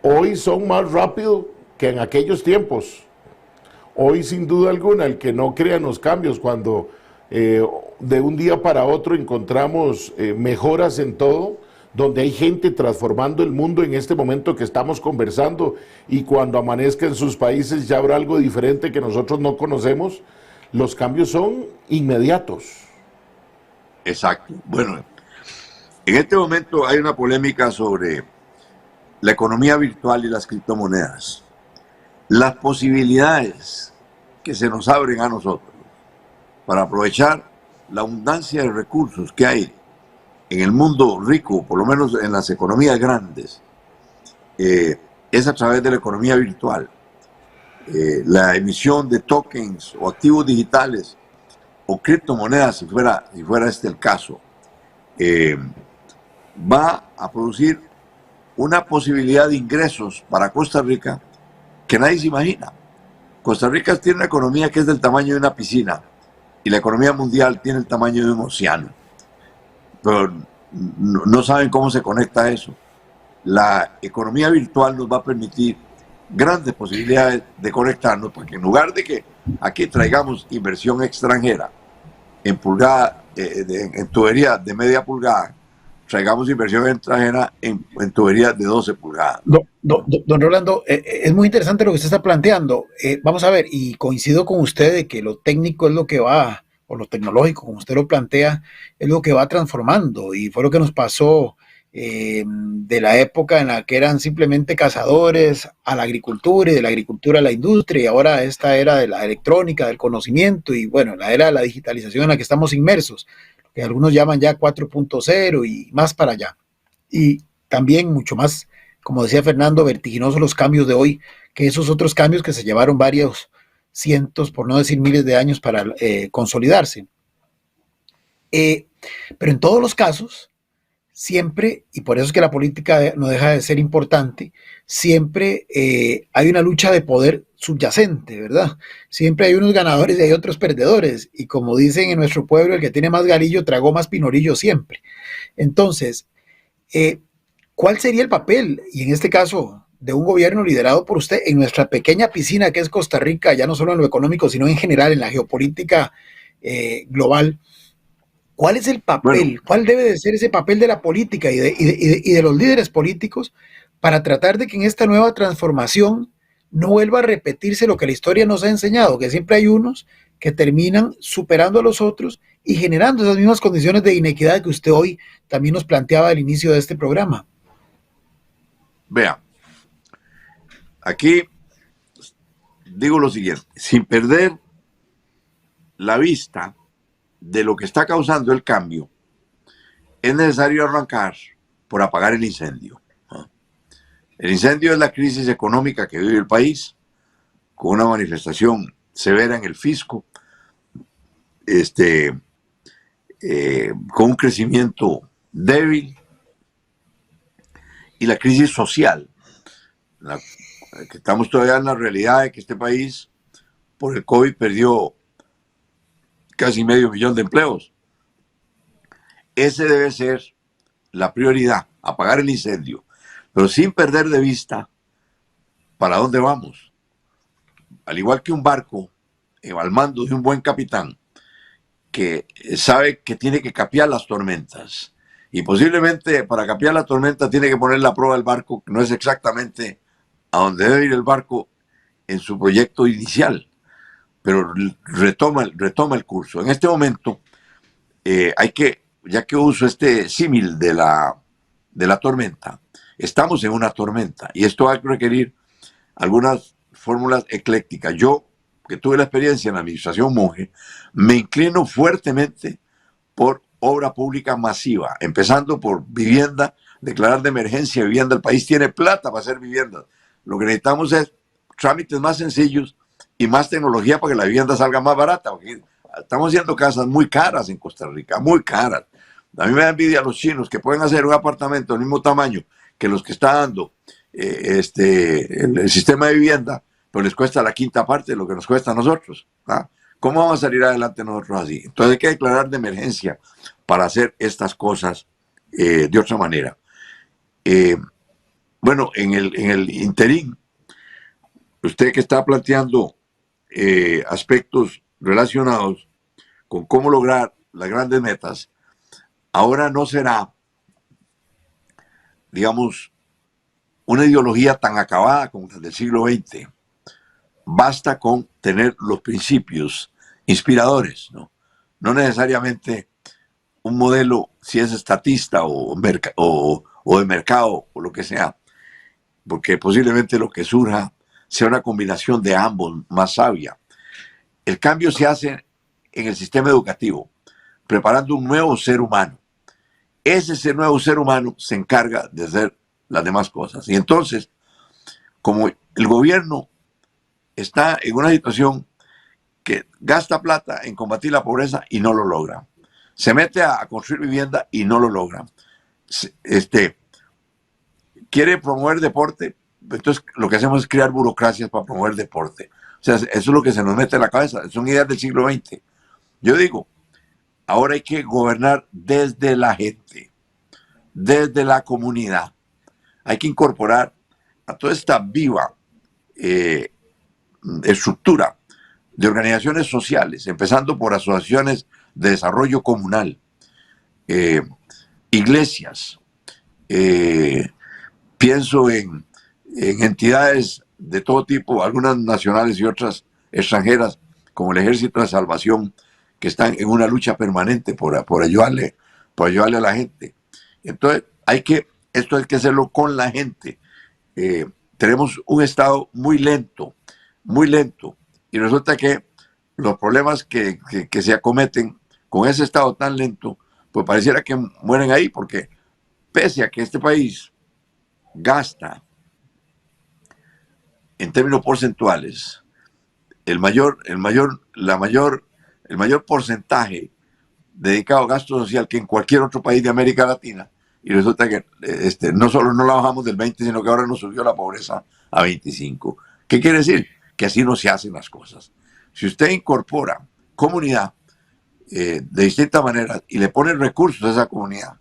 hoy son más rápidos que en aquellos tiempos. Hoy, sin duda alguna, el que no crea en los cambios, cuando de un día para otro encontramos mejoras en todo, donde hay gente transformando el mundo en este momento que estamos conversando, y cuando amanezca en sus países ya habrá algo diferente que nosotros no conocemos, los cambios son inmediatos. Exacto. Bueno, en este momento hay una polémica sobre la economía virtual y las criptomonedas. Las posibilidades que se nos abren a nosotros para aprovechar la abundancia de recursos que hay en el mundo rico, por lo menos en las economías grandes, es a través de la economía virtual. La emisión de tokens o activos digitales o criptomonedas, si fuera este el caso, va a producir una posibilidad de ingresos para Costa Rica que nadie se imagina. Costa Rica tiene una economía que es del tamaño de una piscina y la economía mundial tiene el tamaño de un océano. Pero no saben cómo se conecta eso. La economía virtual nos va a permitir grandes posibilidades de conectarnos, porque en lugar de que aquí traigamos inversión extranjera en pulgada, en tubería de media pulgada, traigamos inversión extranjera en tuberías de 12 pulgadas. Don Rolando, es muy interesante lo que usted está planteando. Vamos a ver, y coincido con usted de que lo técnico es lo que va, o lo tecnológico, como usted lo plantea, es lo que va transformando, y fue lo que nos pasó de la época en la que eran simplemente cazadores a la agricultura, y de la agricultura a la industria, y ahora esta era de la electrónica, del conocimiento, y bueno, la era de la digitalización en la que estamos inmersos. Lo que algunos llaman ya 4.0 y más para allá. Y también mucho más, como decía Fernando, vertiginosos los cambios de hoy, que esos otros cambios que se llevaron varios cientos, por no decir miles de años para consolidarse. Pero en todos los casos, siempre, y por eso es que la política no deja de ser importante, siempre hay una lucha de poder subyacente, ¿verdad? Siempre hay unos ganadores y hay otros perdedores. Y como dicen en nuestro pueblo, el que tiene más garillo tragó más pinorillo siempre. Entonces, ¿cuál sería el papel, y en este caso, de un gobierno liderado por usted en nuestra pequeña piscina que es Costa Rica, ya no solo en lo económico, sino en general en la geopolítica global? ¿Cuál es el papel? ¿Cuál debe de ser ese papel de la política y de los líderes políticos para tratar de que en esta nueva transformación no vuelva a repetirse lo que la historia nos ha enseñado, que siempre hay unos que terminan superando a los otros y generando esas mismas condiciones de inequidad que usted hoy también nos planteaba al inicio de este programa? Vea, aquí digo lo siguiente, sin perder la vista de lo que está causando el cambio, es necesario arrancar por apagar el incendio. El incendio es la crisis económica que vive el país, con una manifestación severa en el fisco, con un crecimiento débil, y la crisis social. Que estamos todavía en la realidad de que este país, por el COVID, perdió casi 500,000 de empleos. Ese debe ser la prioridad, apagar el incendio, pero sin perder de vista para dónde vamos. Al igual que un barco al mando de un buen capitán que sabe que tiene que capear las tormentas, y posiblemente para capear la tormenta tiene que poner la prueba del barco, que no es exactamente a donde debe ir el barco en su proyecto inicial, pero retoma el curso. En este momento hay que, ya que uso este símil de la tormenta, estamos en una tormenta y esto va a requerir algunas fórmulas eclécticas. Yo, que tuve la experiencia en la administración Monge, me inclino fuertemente por obra pública masiva, empezando por vivienda, declarar de emergencia vivienda. El país tiene plata para hacer viviendas. Lo que necesitamos es trámites más sencillos y más tecnología para que la vivienda salga más barata, porque estamos haciendo casas muy caras en Costa Rica, muy caras. A mí me da envidia a los chinos que pueden hacer un apartamento del mismo tamaño que los que está dando el sistema de vivienda, pero les cuesta la quinta parte de lo que nos cuesta a nosotros. ¿Cómo vamos a salir adelante nosotros así? Entonces hay que declarar de emergencia para hacer estas cosas de otra manera. Bueno, en el interín, usted que está planteando aspectos relacionados con cómo lograr las grandes metas, ahora no será, digamos, una ideología tan acabada como la del siglo XX. Basta con tener los principios inspiradores, ¿no? No necesariamente un modelo, si es estatista o de mercado o lo que sea, porque posiblemente lo que surja sea una combinación de ambos más sabia. El cambio se hace en el sistema educativo, preparando un nuevo ser humano. Ese nuevo ser humano se encarga de hacer las demás cosas. Y entonces, como el gobierno está en una situación que gasta plata en combatir la pobreza y no lo logra, se mete a construir vivienda y no lo logra, quiere promover deporte, entonces lo que hacemos es crear burocracias para promover deporte. O sea, eso es lo que se nos mete en la cabeza, son ideas del siglo XX. Yo digo, ahora hay que gobernar desde la gente, desde la comunidad. Hay que incorporar a toda esta viva estructura de organizaciones sociales, empezando por asociaciones de desarrollo comunal, iglesias, pienso en entidades de todo tipo, algunas nacionales y otras extranjeras, como el Ejército de Salvación, que están en una lucha permanente por ayudarle a la gente. Entonces, esto hay que hacerlo con la gente. Tenemos un Estado muy lento, y resulta que los problemas que se acometen con ese Estado tan lento pues pareciera que mueren ahí, porque pese a que este país gasta en términos porcentuales el mayor porcentaje dedicado a gasto social que en cualquier otro país de América Latina, y resulta que no solo no la bajamos del 20, sino que ahora nos subió la pobreza a 25. ¿Qué quiere decir? Que así no se hacen las cosas. Si usted incorpora comunidad de distintas maneras y le pone recursos a esa comunidad,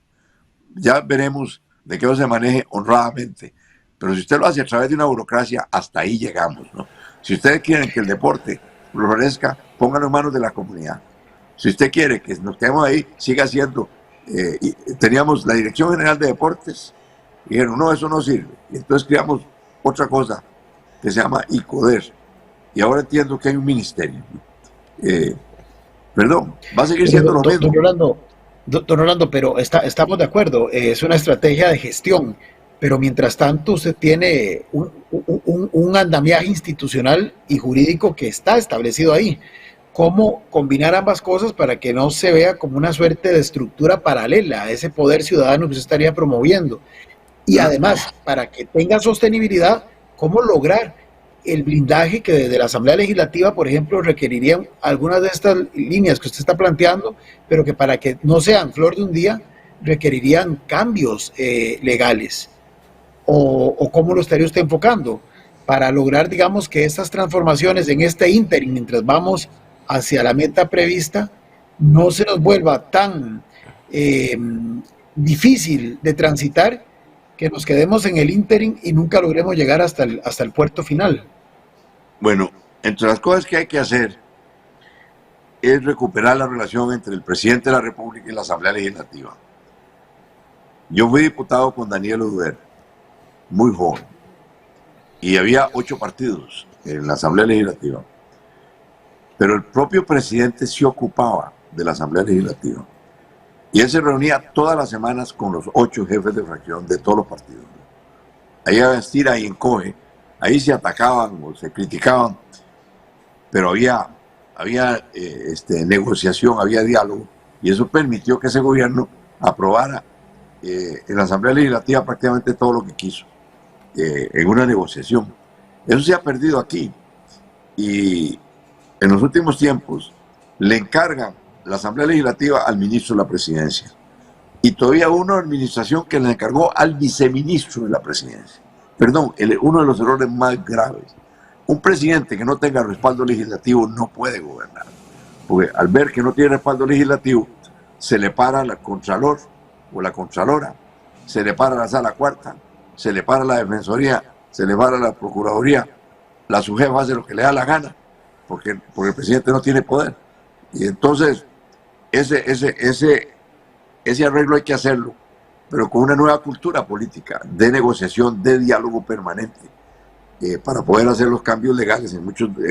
ya veremos de qué se maneje honradamente. Pero si usted lo hace a través de una burocracia, hasta ahí llegamos, ¿no? Si ustedes quieren que el deporte florezca, pónganlo en manos de la comunidad. Si usted quiere que nos quedemos ahí, siga siendo. Teníamos la Dirección General de Deportes y dijeron, no, eso no sirve. Y entonces creamos otra cosa que se llama ICODER. Y ahora entiendo que hay un ministerio. Perdón, va a seguir siendo lo mismo. Don Rolando, pero estamos de acuerdo, es una estrategia de gestión, pero mientras tanto usted tiene un andamiaje institucional y jurídico que está establecido ahí. ¿Cómo combinar ambas cosas para que no se vea como una suerte de estructura paralela a ese poder ciudadano que usted estaría promoviendo? Y además, para que tenga sostenibilidad, ¿cómo lograr el blindaje que desde la Asamblea Legislativa, por ejemplo, requerirían algunas de estas líneas que usted está planteando, pero que para que no sean flor de un día, requerirían cambios legales? ¿O cómo lo estaría usted enfocando para lograr, digamos, que estas transformaciones en este ínterin, mientras vamos hacia la meta prevista, no se nos vuelva tan difícil de transitar que nos quedemos en el ínterin y nunca logremos llegar hasta el puerto final? Bueno, entre las cosas que hay que hacer es recuperar la relación entre el presidente de la República y la Asamblea Legislativa. Yo fui diputado con Daniel Oduber, muy joven, y había 8 partidos en la Asamblea Legislativa. Pero el propio presidente se ocupaba de la Asamblea Legislativa. Y él se reunía todas las semanas con los 8 jefes de fracción de todos los partidos. Ahí había estira y encoge, ahí se atacaban o se criticaban, pero había negociación, había diálogo, y eso permitió que ese gobierno aprobara en la Asamblea Legislativa prácticamente todo lo que quiso, en una negociación. Eso se ha perdido aquí, y en los últimos tiempos le encargan la Asamblea Legislativa al ministro de la Presidencia, y todavía una administración que le encargó al viceministro de la Presidencia. Perdón, uno de los errores más graves. Un presidente que no tenga respaldo legislativo no puede gobernar, porque al ver que no tiene respaldo legislativo, se le para la Contralor o la Contralora, se le para la Sala Cuarta, se le para la Defensoría, se le para la Procuraduría, la subjefa hace lo que le da la gana, porque el presidente no tiene poder. Y entonces ese arreglo hay que hacerlo, pero con una nueva cultura política, de negociación, de diálogo permanente, para poder hacer los cambios legales. En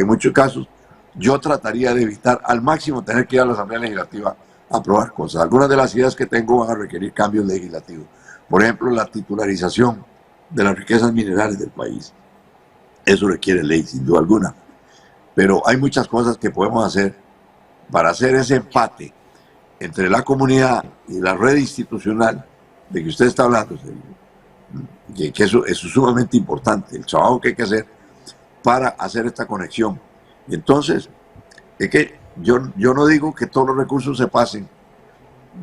muchos casos yo trataría de evitar al máximo tener que ir a la Asamblea Legislativa a aprobar cosas. Algunas de las ideas que tengo van a requerir cambios legislativos. Por ejemplo, la titularización de las riquezas minerales del país. Eso requiere ley, sin duda alguna. Pero hay muchas cosas que podemos hacer para hacer ese empate entre la comunidad y la red institucional de que usted está hablando, que eso es sumamente importante, el trabajo que hay que hacer para hacer esta conexión. Y entonces, es que yo no digo que todos los recursos se pasen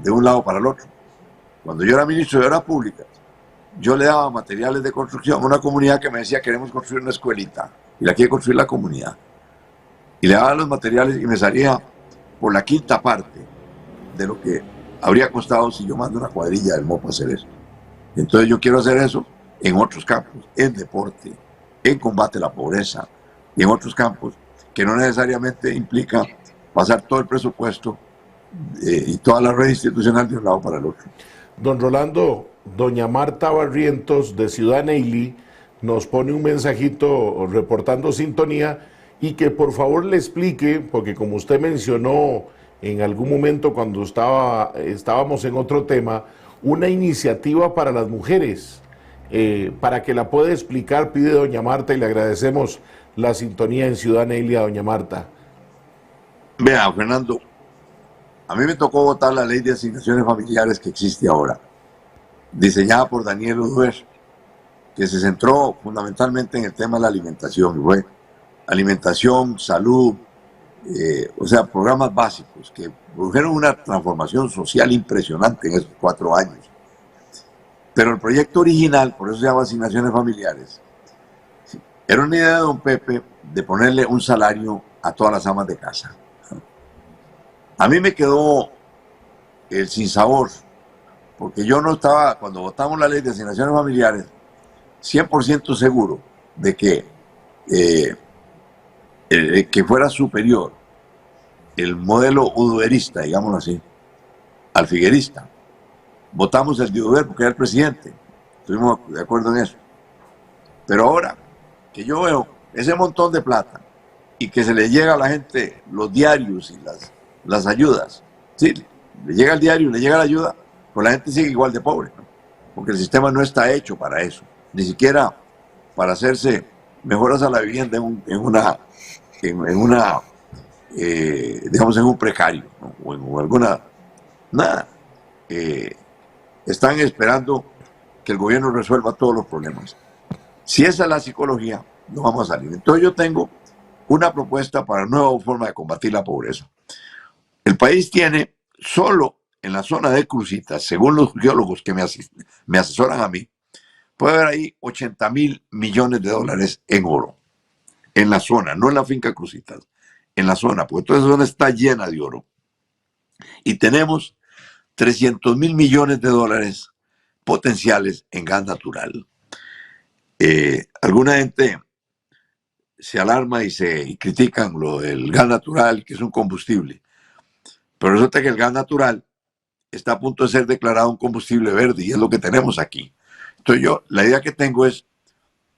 de un lado para el otro. Cuando yo era ministro de Obras Públicas, yo le daba materiales de construcción a una comunidad que me decía: queremos construir una escuelita, y la quiere construir la comunidad. Y le daba los materiales y me salía por la quinta parte de lo que habría costado si yo mando una cuadrilla del MOP a hacer eso. Entonces yo quiero hacer eso en otros campos, en deporte, en combate a la pobreza, y en otros campos que no necesariamente implica pasar todo el presupuesto y toda la red institucional de un lado para el otro. Don Rolando, doña Marta Barrientos de Ciudad Neily nos pone un mensajito reportando sintonía y que por favor le explique, porque como usted mencionó en algún momento cuando estábamos en otro tema, una iniciativa para las mujeres, para que la pueda explicar, pide doña Marta, y le agradecemos la sintonía en Ciudad Neily a doña Marta. Vea, Fernando, a mí me tocó votar la ley de asignaciones familiares que existe ahora, diseñada por Daniel Uduer, que se centró fundamentalmente en el tema de la alimentación. Fue alimentación, salud, o sea, programas básicos que produjeron una transformación social impresionante en esos 4 años. Pero el proyecto original, por eso se llama asignaciones familiares, era una idea de don Pepe de ponerle un salario a todas las amas de casa. A mí me quedó el sinsabor, porque yo no estaba, cuando votamos la ley de asignaciones familiares, 100% seguro de que fuera superior el modelo uduerista, digámoslo así, al figuerista. Votamos el de Uduer porque era el presidente, estuvimos de acuerdo en eso. Pero ahora que yo veo ese montón de plata y que se le llega a la gente los diarios y las ayudas, sí, le llega el diario, le llega la ayuda, pues la gente sigue igual de pobre, ¿no? Porque el sistema no está hecho para eso, ni siquiera para hacerse mejoras a la vivienda digamos, en un precario, ¿no? O en alguna, nada. Están esperando que el gobierno resuelva todos los problemas. Si esa es la psicología, no vamos a salir. Entonces yo tengo una propuesta para una nueva forma de combatir la pobreza. El país tiene solo en la zona de Cruzitas, según los geólogos que me asesoran a mí, puede haber ahí 80.000 millones de dólares en oro. En la zona, no en la finca Cruzitas, en la zona, porque toda esa zona está llena de oro. Y tenemos 300.000 millones de dólares potenciales en gas natural. Alguna gente se alarma y critican lo del gas natural, que es un combustible. Pero resulta que el gas natural está a punto de ser declarado un combustible verde y es lo que tenemos aquí. Entonces la idea que tengo es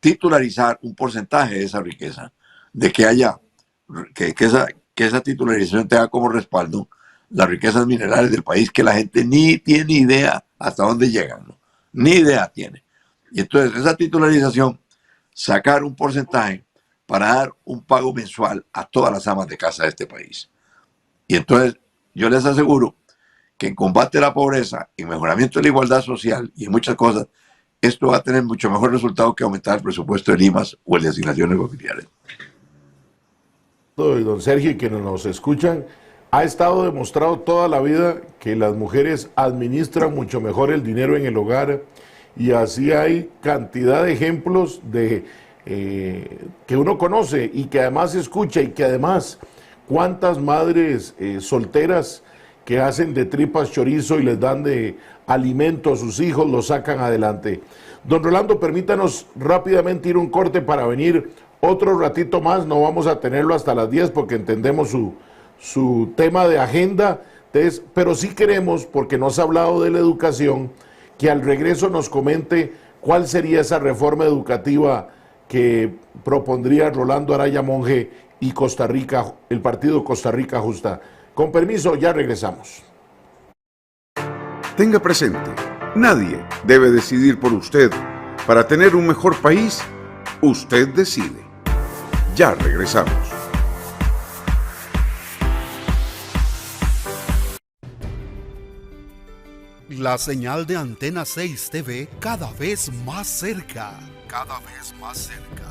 titularizar un porcentaje de esa riqueza, de que haya, que esa titularización tenga como respaldo las riquezas minerales del país, que la gente ni tiene idea hasta dónde llegan, ¿no? Ni idea tiene. Y entonces esa titularización, sacar un porcentaje para dar un pago mensual a todas las amas de casa de este país. Y entonces yo les aseguro que en combate a la pobreza, en mejoramiento de la igualdad social y en muchas cosas, esto va a tener mucho mejor resultado que aumentar el presupuesto de IMAS o el de asignaciones familiares. Don Sergio, y quienes nos escuchan, ha estado demostrado toda la vida que las mujeres administran mucho mejor el dinero en el hogar, y así hay cantidad de ejemplos de que uno conoce y que además escucha, y que además cuántas madres solteras que hacen de tripas chorizo y les dan de alimento a sus hijos, los sacan adelante. Don Rolando, permítanos rápidamente ir un corte para venir otro ratito más. No vamos a tenerlo hasta las 10 porque entendemos su tema de agenda, pero sí queremos, porque nos ha hablado de la educación, que al regreso nos comente cuál sería esa reforma educativa que propondría Rolando Araya Monge y Costa Rica, el partido Costa Rica Justa. Con permiso, ya regresamos. Tenga presente, nadie debe decidir por usted. Para tener un mejor país, usted decide. Ya regresamos. La señal de Antena 6 TV cada vez más cerca. Cada vez más cerca.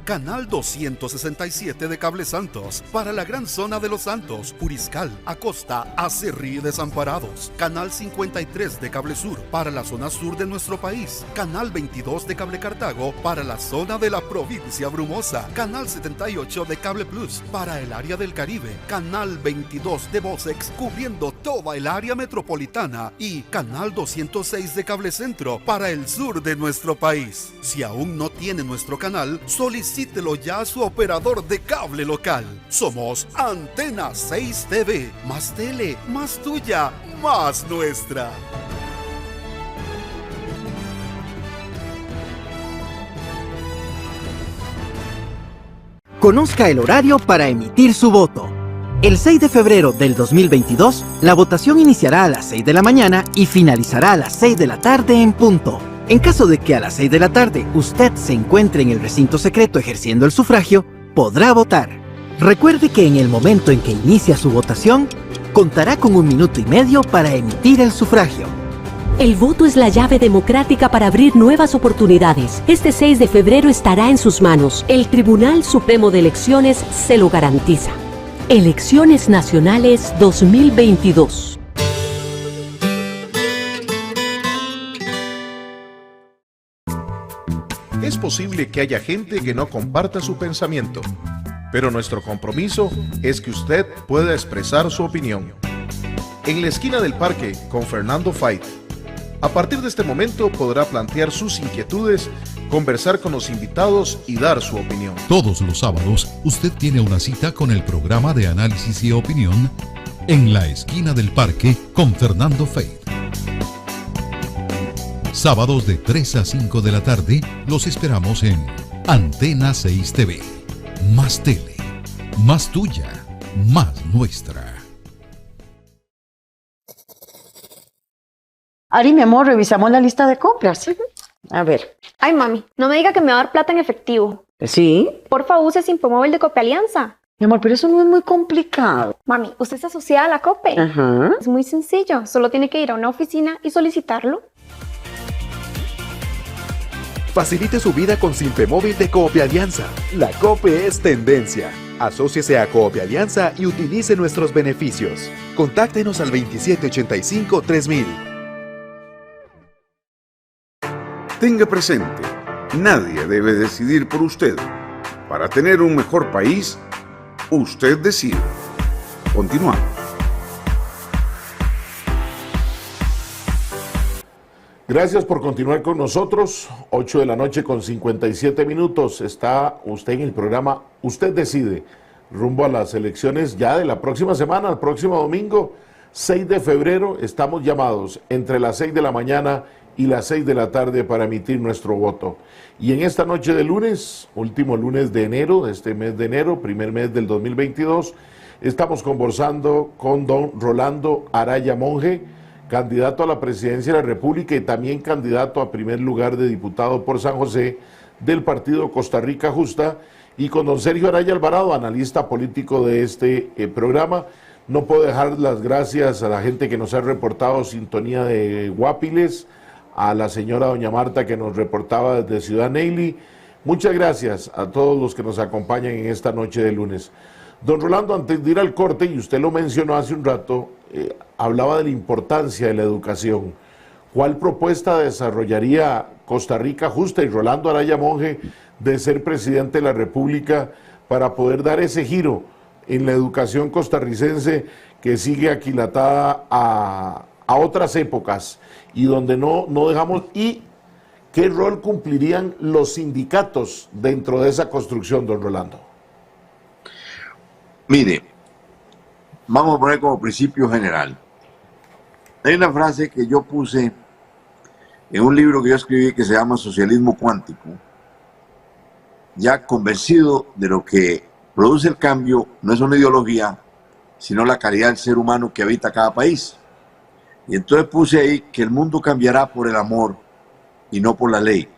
Canal 267 de Cable Santos para la gran zona de Los Santos, Puriscal, Acosta, Acerrí y Desamparados. Canal 53 de Cable Sur para la zona sur de nuestro país. Canal 22 de Cable Cartago para la zona de la provincia Brumosa. Canal 78 de Cable Plus para el área del Caribe. Canal 22 de Vocex cubriendo toda el área metropolitana. Y Canal 206 de Cable Centro para el sur de nuestro país. Si aún no tiene nuestro canal, solicítelo ya a su operador de cable local. Somos Antena 6 TV. Más tele, más tuya, más nuestra. Conozca el horario para emitir su voto. El 6 de febrero del 2022, la votación iniciará a las 6 de la mañana y finalizará a las 6 de la tarde en punto. En caso de que a las 6 de la tarde usted se encuentre en el recinto secreto ejerciendo el sufragio, podrá votar. Recuerde que en el momento en que inicia su votación, contará con 1 minuto y medio para emitir el sufragio. El voto es la llave democrática para abrir nuevas oportunidades. Este 6 de febrero estará en sus manos. El Tribunal Supremo de Elecciones se lo garantiza. Elecciones Nacionales 2022. Es posible que haya gente que no comparta su pensamiento, pero nuestro compromiso es que usted pueda expresar su opinión. En la esquina del parque con Fernando Fait. A partir de este momento podrá plantear sus inquietudes, conversar con los invitados y dar su opinión. Todos los sábados usted tiene una cita con el programa de análisis y opinión en la esquina del parque con Fernando Fait. Sábados de 3 a 5 de la tarde los esperamos en Antena 6 TV. Más tele, más tuya, más nuestra. Ari, mi amor, revisamos la lista de compras. A ver. Ay, mami, no me diga que me va a dar plata en efectivo. Sí. Porfa, use Simpomóvil de Copialianza. Mi amor, pero eso no es muy complicado. Mami, usted está asociada a la COPE. Ajá. Es muy sencillo, solo tiene que ir a una oficina y solicitarlo. Facilite su vida con Simpemóvil de Copialianza. La COPE es tendencia. Asóciese a Copialianza y utilice nuestros beneficios. Contáctenos al 2785-3000. Tenga presente, nadie debe decidir por usted. Para tener un mejor país, usted decide. Continuamos. Gracias por continuar con nosotros. 8 de la noche con 57 minutos. Está usted en el programa Usted Decide, rumbo a las elecciones ya de la próxima semana, el próximo domingo, 6 de febrero. Estamos llamados entre las 6 de la mañana y las 6 de la tarde para emitir nuestro voto. Y en esta noche de lunes, último lunes de enero, de este mes de enero, primer mes del 2022, estamos conversando con don Rolando Araya Monge, candidato a la presidencia de la República y también candidato a primer lugar de diputado por San José del partido Costa Rica Justa, y con don Sergio Araya Alvarado, analista político de este programa. No puedo dejar las gracias a la gente que nos ha reportado sintonía de Guapiles, a la señora doña Marta que nos reportaba desde Ciudad Neily. Muchas gracias a todos los que nos acompañan en esta noche de lunes. Don Rolando, antes de ir al corte, y usted lo mencionó hace un rato, hablaba de la importancia de la educación. ¿Cuál propuesta desarrollaría Costa Rica Justa y Rolando Araya Monge de ser presidente de la República para poder dar ese giro en la educación costarricense que sigue aquilatada a otras épocas y donde no dejamos? ¿Y qué rol cumplirían los sindicatos dentro de esa construcción, don Rolando? Mire, vamos a poner como principio general. Hay una frase que yo puse en un libro que yo escribí que se llama Socialismo Cuántico, ya convencido de lo que produce el cambio no es una ideología, sino la calidad del ser humano que habita cada país. Y entonces puse ahí que el mundo cambiará por el amor y no por la ley.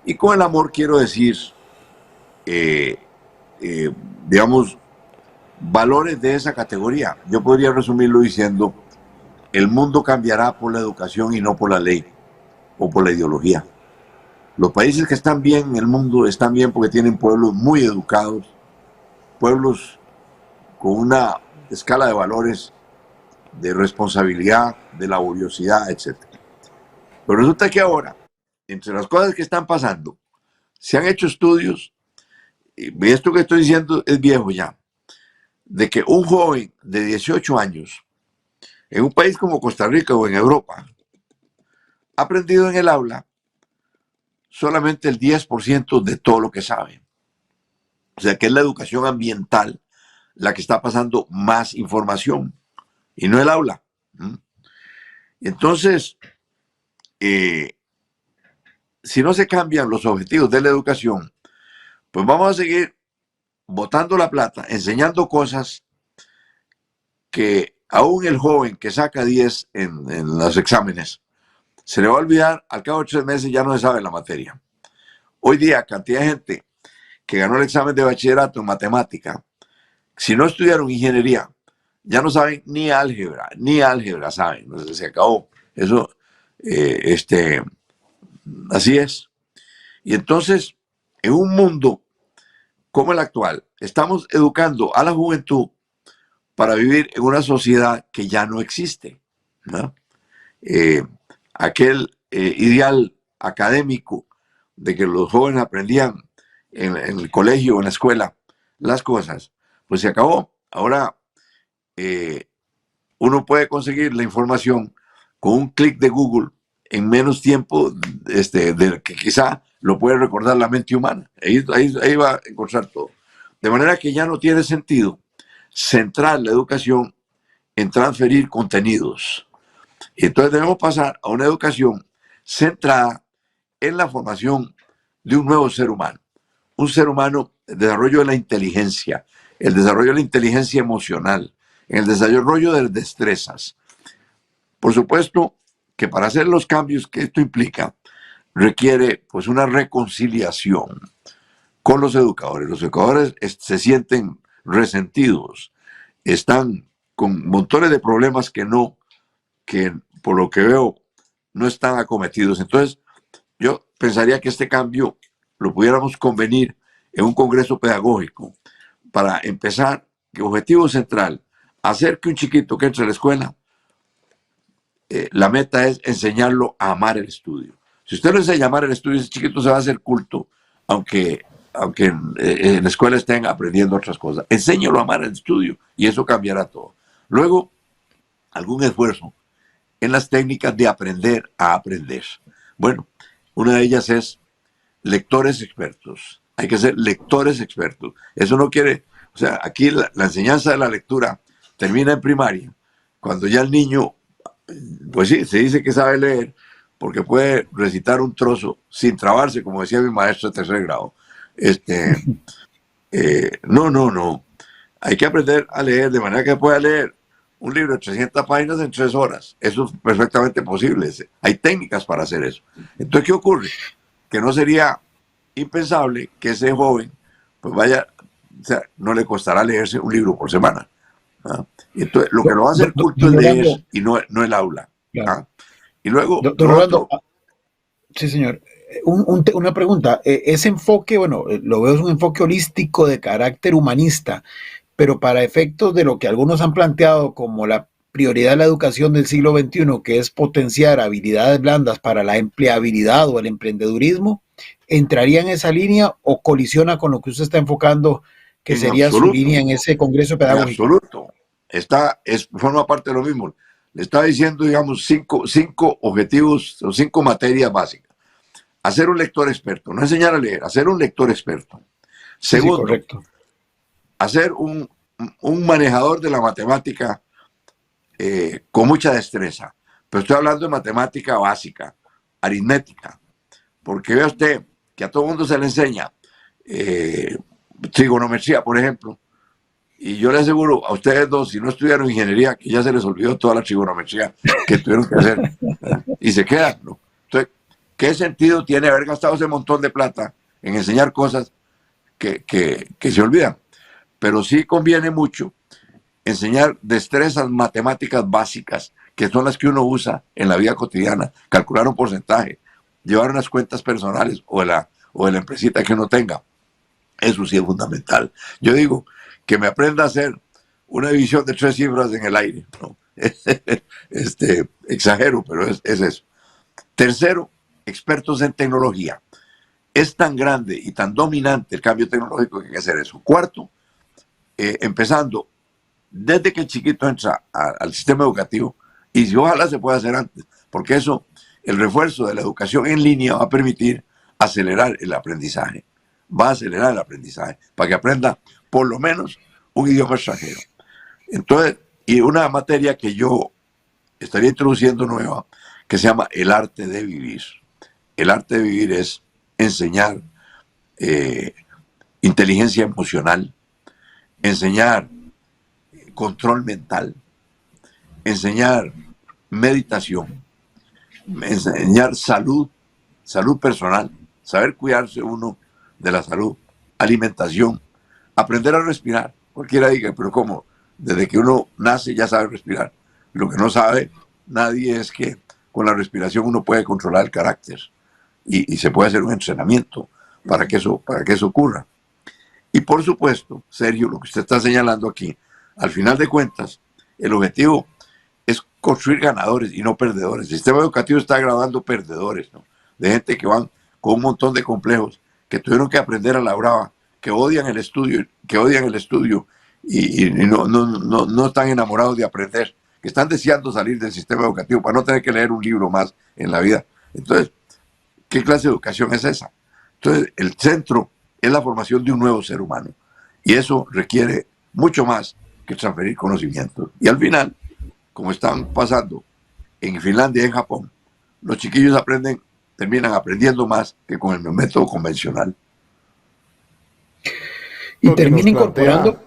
Y con el amor quiero decir, digamos, valores de esa categoría. Yo podría resumirlo diciendo, el mundo cambiará por la educación y no por la ley o por la ideología. Los países que están bien en el mundo están bien porque tienen pueblos muy educados, pueblos con una escala de valores de responsabilidad, de laboriosidad, etc. Pero resulta que ahora, entre las cosas que están pasando, se han hecho estudios, y esto que estoy diciendo es viejo ya, de que un joven de 18 años, en un país como Costa Rica o en Europa, ha aprendido en el aula solamente el 10% de todo lo que sabe. O sea que es la educación ambiental la que está pasando más información, y no el aula. Entonces, si no se cambian los objetivos de la educación, pues vamos a seguir botando la plata, enseñando cosas que aún el joven que saca 10 en los exámenes, se le va a olvidar, al cabo de 3 meses ya no se sabe la materia. Hoy día, cantidad de gente que ganó el examen de bachillerato en matemática, si no estudiaron ingeniería ya no saben ni álgebra saben, ¿no? Se acabó. Eso, así es. Y entonces, en un mundo como el actual, estamos educando a la juventud para vivir en una sociedad que ya no existe, ¿no? Aquel ideal académico de que los jóvenes aprendían en el colegio o en la escuela las cosas, pues se acabó. Ahora uno puede conseguir la información con un clic de Google en menos tiempo de que quizá lo puede recordar la mente humana. Ahí va a encontrar todo. De manera que ya no tiene sentido centrar la educación en transferir contenidos. Y entonces debemos pasar a una educación centrada en la formación de un nuevo ser humano. Un ser humano, el desarrollo de la inteligencia, el desarrollo de la inteligencia emocional, el desarrollo de las destrezas. Por supuesto que para hacer los cambios que esto implica, requiere pues una reconciliación con los educadores. Los educadores se sienten resentidos, están con montones de problemas que por lo que veo no están acometidos. Entonces yo pensaría que este cambio lo pudiéramos convenir en un congreso pedagógico para empezar, que objetivo central, hacer que un chiquito que entre a la escuela, la meta es enseñarlo a amar el estudio. Si usted lo enseña a amar el estudio, ese chiquito se va a hacer culto, aunque en la escuela estén aprendiendo otras cosas. Enséñalo a amar el estudio y eso cambiará todo. Luego, algún esfuerzo en las técnicas de aprender a aprender. Bueno, una de ellas es lectores expertos. Hay que ser lectores expertos. Eso no quiere, o sea, aquí la enseñanza de la lectura termina en primaria, cuando ya el niño, pues sí, se dice que sabe leer, porque puede recitar un trozo sin trabarse, como decía mi maestro de tercer grado. No. Hay que aprender a leer de manera que pueda leer un libro de 300 páginas en 3 horas. Eso es perfectamente posible. Hay técnicas para hacer eso. Entonces, ¿qué ocurre? Que no sería impensable que ese joven, pues vaya, o sea, no le costará leerse un libro por semana. ¿Ah? Entonces, lo que lo va a hacer culto es leer y no el aula. Claro. ¿Ah? Y luego, doctor Rolando, sí, señor. Una pregunta. Ese enfoque, bueno, lo veo es un enfoque holístico de carácter humanista, pero para efectos de lo que algunos han planteado como la prioridad de la educación del siglo XXI, que es potenciar habilidades blandas para la empleabilidad o el emprendedurismo, ¿entraría en esa línea o colisiona con lo que usted está enfocando, que en sería absoluto, su línea en ese congreso pedagógico? En absoluto. Forma parte de lo mismo. Le estaba diciendo, digamos, cinco objetivos o 5 materias básicas. Hacer un lector experto, no enseñar a leer, hacer un lector experto. Segundo, sí, correcto. Hacer un manejador de la matemática con mucha destreza. Pero estoy hablando de matemática básica, aritmética. Porque vea usted que a todo mundo se le enseña trigonometría, por ejemplo. Y yo le aseguro a ustedes dos, si no estudiaron ingeniería, que ya se les olvidó toda la trigonometría que tuvieron que hacer. Y se quedan, ¿no? Entonces, ¿qué sentido tiene haber gastado ese montón de plata en enseñar cosas que se olvidan? Pero sí conviene mucho enseñar destrezas matemáticas básicas, que son las que uno usa en la vida cotidiana. Calcular un porcentaje, llevar unas cuentas personales o de la empresita que uno tenga. Eso sí es fundamental. Yo digo que me aprenda a hacer una división de 3 cifras en el aire, ¿no? Exagero, pero es eso. Tercero, expertos en tecnología. Es tan grande y tan dominante el cambio tecnológico que hay que hacer eso. Cuarto, empezando desde que el chiquito entra al sistema educativo, y si ojalá se pueda hacer antes, porque eso, el refuerzo de la educación en línea va a permitir acelerar el aprendizaje. Va a acelerar el aprendizaje para que aprenda por lo menos un idioma extranjero. Entonces, y una materia que yo estaría introduciendo nueva, que se llama el arte de vivir. El arte de vivir es enseñar inteligencia emocional, enseñar control mental, enseñar meditación, enseñar salud personal, saber cuidarse uno de la salud, alimentación, aprender a respirar. Cualquiera diga, pero ¿cómo? desde que uno nace ya sabe respirar. Lo que no sabe nadie es que con la respiración uno puede controlar el carácter y se puede hacer un entrenamiento para que eso ocurra. Y por supuesto, Sergio, lo que usted está señalando aquí, al final de cuentas, el objetivo es construir ganadores y no perdedores. El sistema educativo está graduando perdedores, ¿no? De gente que van con un montón de complejos, que tuvieron que aprender a la brava, que odian el estudio y no están enamorados de aprender, que están deseando salir del sistema educativo para no tener que leer un libro más en la vida. Entonces, ¿qué clase de educación es esa? Entonces, el centro es la formación de un nuevo ser humano. Y eso requiere mucho más que transferir conocimientos. Y al final, como están pasando en Finlandia y en Japón, los chiquillos terminan aprendiendo más que con el método convencional. Y termina incorporando...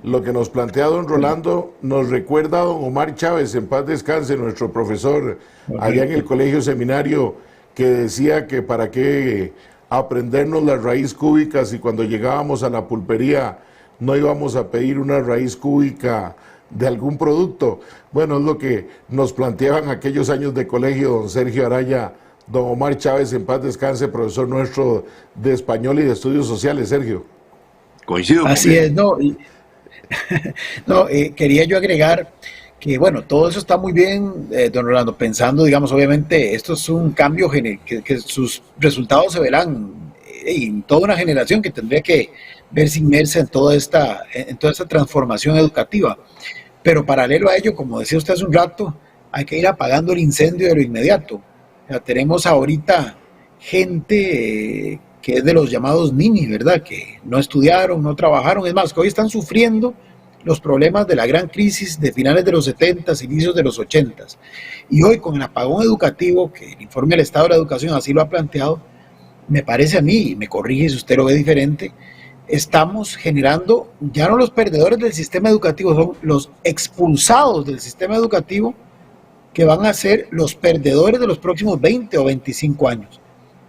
Lo que nos plantea don Rolando nos recuerda a don Omar Chávez, en paz descanse, nuestro profesor allá en el colegio seminario, que decía que para qué aprendernos la raíz cúbica si cuando llegábamos a la pulpería no íbamos a pedir una raíz cúbica de algún producto. Bueno, es lo que nos planteaban aquellos años de colegio don Sergio Araya, don Omar Chávez, en paz descanse, profesor nuestro de español y de estudios sociales. Sergio. Coincido. Así es, no. Quería yo agregar que, bueno, todo eso está muy bien, don Rolando, pensando, digamos, obviamente, esto es un cambio que sus resultados se verán en toda una generación que tendría que verse inmersa en toda esta transformación educativa. Pero paralelo a ello, como decía usted hace un rato, hay que ir apagando el incendio de lo inmediato. O sea, tenemos ahorita gente que es de los llamados ninis, ¿verdad? Que no estudiaron, no trabajaron, es más, que hoy están sufriendo los problemas de la gran crisis de finales de los 70s, inicios de los 80s. Y hoy, con el apagón educativo, que el informe del Estado de la Educación así lo ha planteado, me parece a mí, y me corrige si usted lo ve diferente, estamos generando ya no los perdedores del sistema educativo, son los expulsados del sistema educativo que van a ser los perdedores de los próximos 20 o 25 años.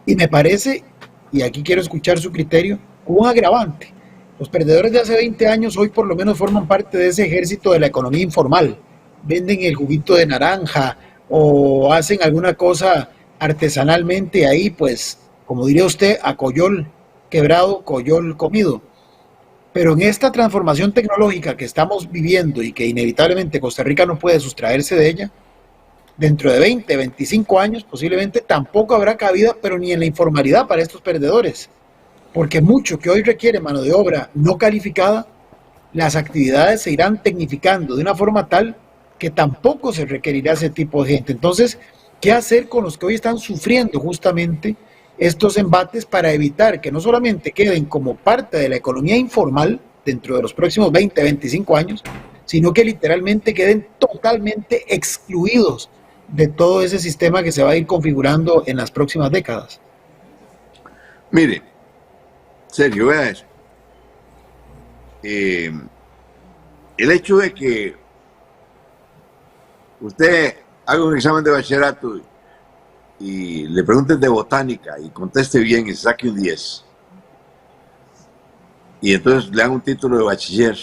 Y me parece, y aquí quiero escuchar su criterio, un agravante. Los perdedores de hace 20 años hoy por lo menos forman parte de ese ejército de la economía informal. Venden el juguito de naranja o hacen alguna cosa artesanalmente ahí, pues, como diría usted, a coyol quebrado, coyol comido. Pero en esta transformación tecnológica que estamos viviendo y que inevitablemente Costa Rica no puede sustraerse de ella, dentro de 20, 25 años posiblemente tampoco habrá cabida, pero ni en la informalidad para estos perdedores. Porque mucho que hoy requiere mano de obra no calificada, las actividades se irán tecnificando de una forma tal que tampoco se requerirá ese tipo de gente. Entonces, ¿qué hacer con los que hoy están sufriendo justamente estos embates para evitar que no solamente queden como parte de la economía informal dentro de los próximos 20, 25 años, sino que literalmente queden totalmente excluidos de todo ese sistema que se va a ir configurando en las próximas décadas? Mire, Sergio, vea eso. El hecho de que usted haga un examen de bachillerato y le pregunten de botánica y conteste bien y se saque un 10, y entonces le dan un título de bachiller,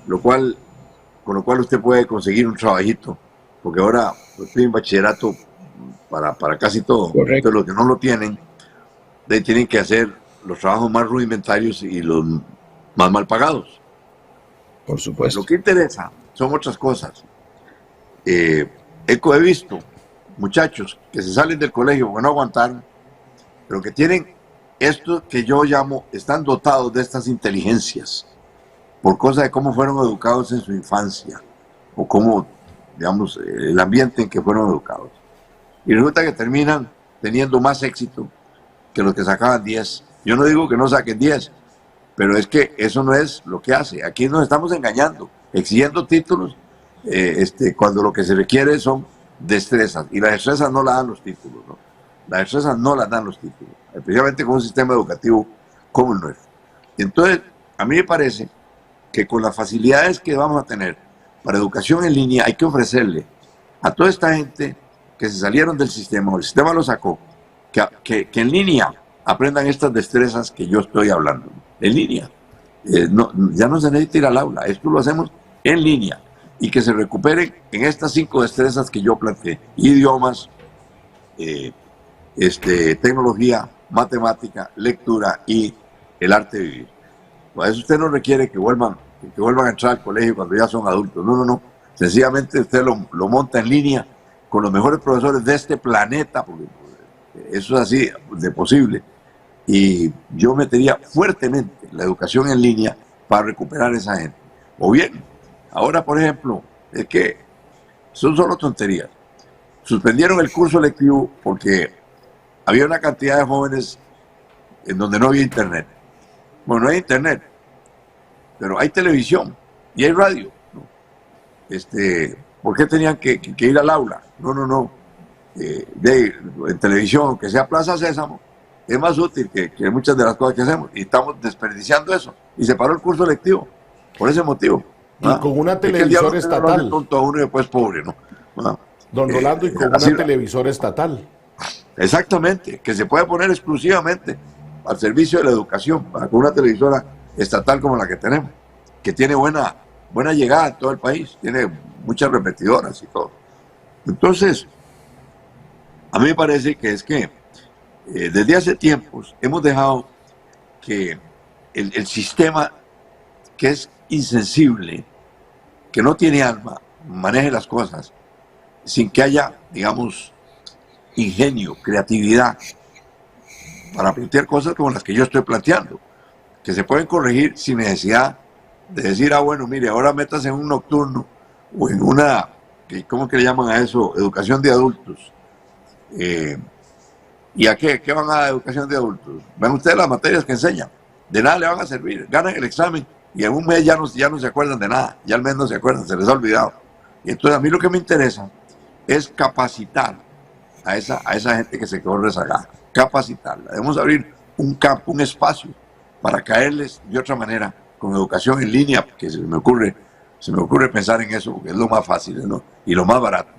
con lo cual usted puede conseguir un trabajito, porque ahora estoy en bachillerato para casi todo. Correcto. Entonces los que no lo tienen tienen que hacer los trabajos más rudimentarios y los más mal pagados. Por supuesto. Lo que interesa son otras cosas. He visto muchachos que se salen del colegio porque no aguantaron, pero que tienen esto que yo llamo, están dotados de estas inteligencias por cosa de cómo fueron educados en su infancia o cómo, digamos, el ambiente en que fueron educados. Y resulta que terminan teniendo más éxito que los que sacaban 10. Yo no digo que no saquen 10, pero es que eso no es lo que hace. Aquí nos estamos engañando, exigiendo títulos, cuando lo que se requiere son destrezas. Y las destrezas no las dan los títulos, ¿no? Las destrezas no las dan los títulos, especialmente con un sistema educativo como el nuestro. Entonces, a mí me parece que con las facilidades que vamos a tener para educación en línea, hay que ofrecerle a toda esta gente que se salieron del sistema, o el sistema lo sacó, que en línea aprendan estas destrezas que yo estoy hablando. En línea. Ya no se necesita ir al aula. Esto lo hacemos en línea y que se recuperen en estas 5 destrezas que yo planteé: idiomas, tecnología, matemática, lectura y el arte de vivir. Por eso usted no requiere que vuelvan a entrar al colegio cuando ya son adultos. No. Sencillamente usted lo monta en línea con los mejores profesores de este planeta, porque eso es así de posible. Y yo metería fuertemente la educación en línea para recuperar a esa gente. O bien, ahora por ejemplo, es que son solo tonterías. Suspendieron el curso lectivo porque había una cantidad de jóvenes en donde no había internet. Bueno, no hay internet, pero hay televisión y hay radio, ¿no? ¿Por qué tenían que ir al aula? No. En televisión, aunque sea Plaza Sésamo, es más útil que muchas de las cosas que hacemos, y estamos desperdiciando eso. Y se paró el curso lectivo por ese motivo. Y con una televisora estatal. Tonto a uno y después pobre, ¿no? Don Rolando, y con una televisora estatal. Exactamente, que se puede poner exclusivamente al servicio de la educación, con una televisora estatal como la que tenemos, que tiene buena llegada en todo el país, tiene muchas repetidoras y todo. Entonces, a mí me parece que desde hace tiempos hemos dejado que el sistema, que es insensible, que no tiene alma, maneje las cosas sin que haya, digamos, ingenio, creatividad para plantear cosas como las que yo estoy planteando, que se pueden corregir sin necesidad de decir, bueno, mire, ahora métase en un nocturno o en una, ¿cómo que le llaman a eso? Educación de adultos. ¿Y a qué? ¿Qué van a educación de adultos? Ven ustedes las materias que enseñan, de nada le van a servir, ganan el examen y en un mes ya no se acuerdan de nada, ya al mes no se acuerdan, se les ha olvidado. Y entonces a mí lo que me interesa es capacitar a esa gente que se quedó rezagada, capacitarla. Debemos abrir un campo, un espacio para caerles de otra manera con educación en línea, porque se me ocurre pensar en eso, porque es lo más fácil, ¿no? Y lo más barato.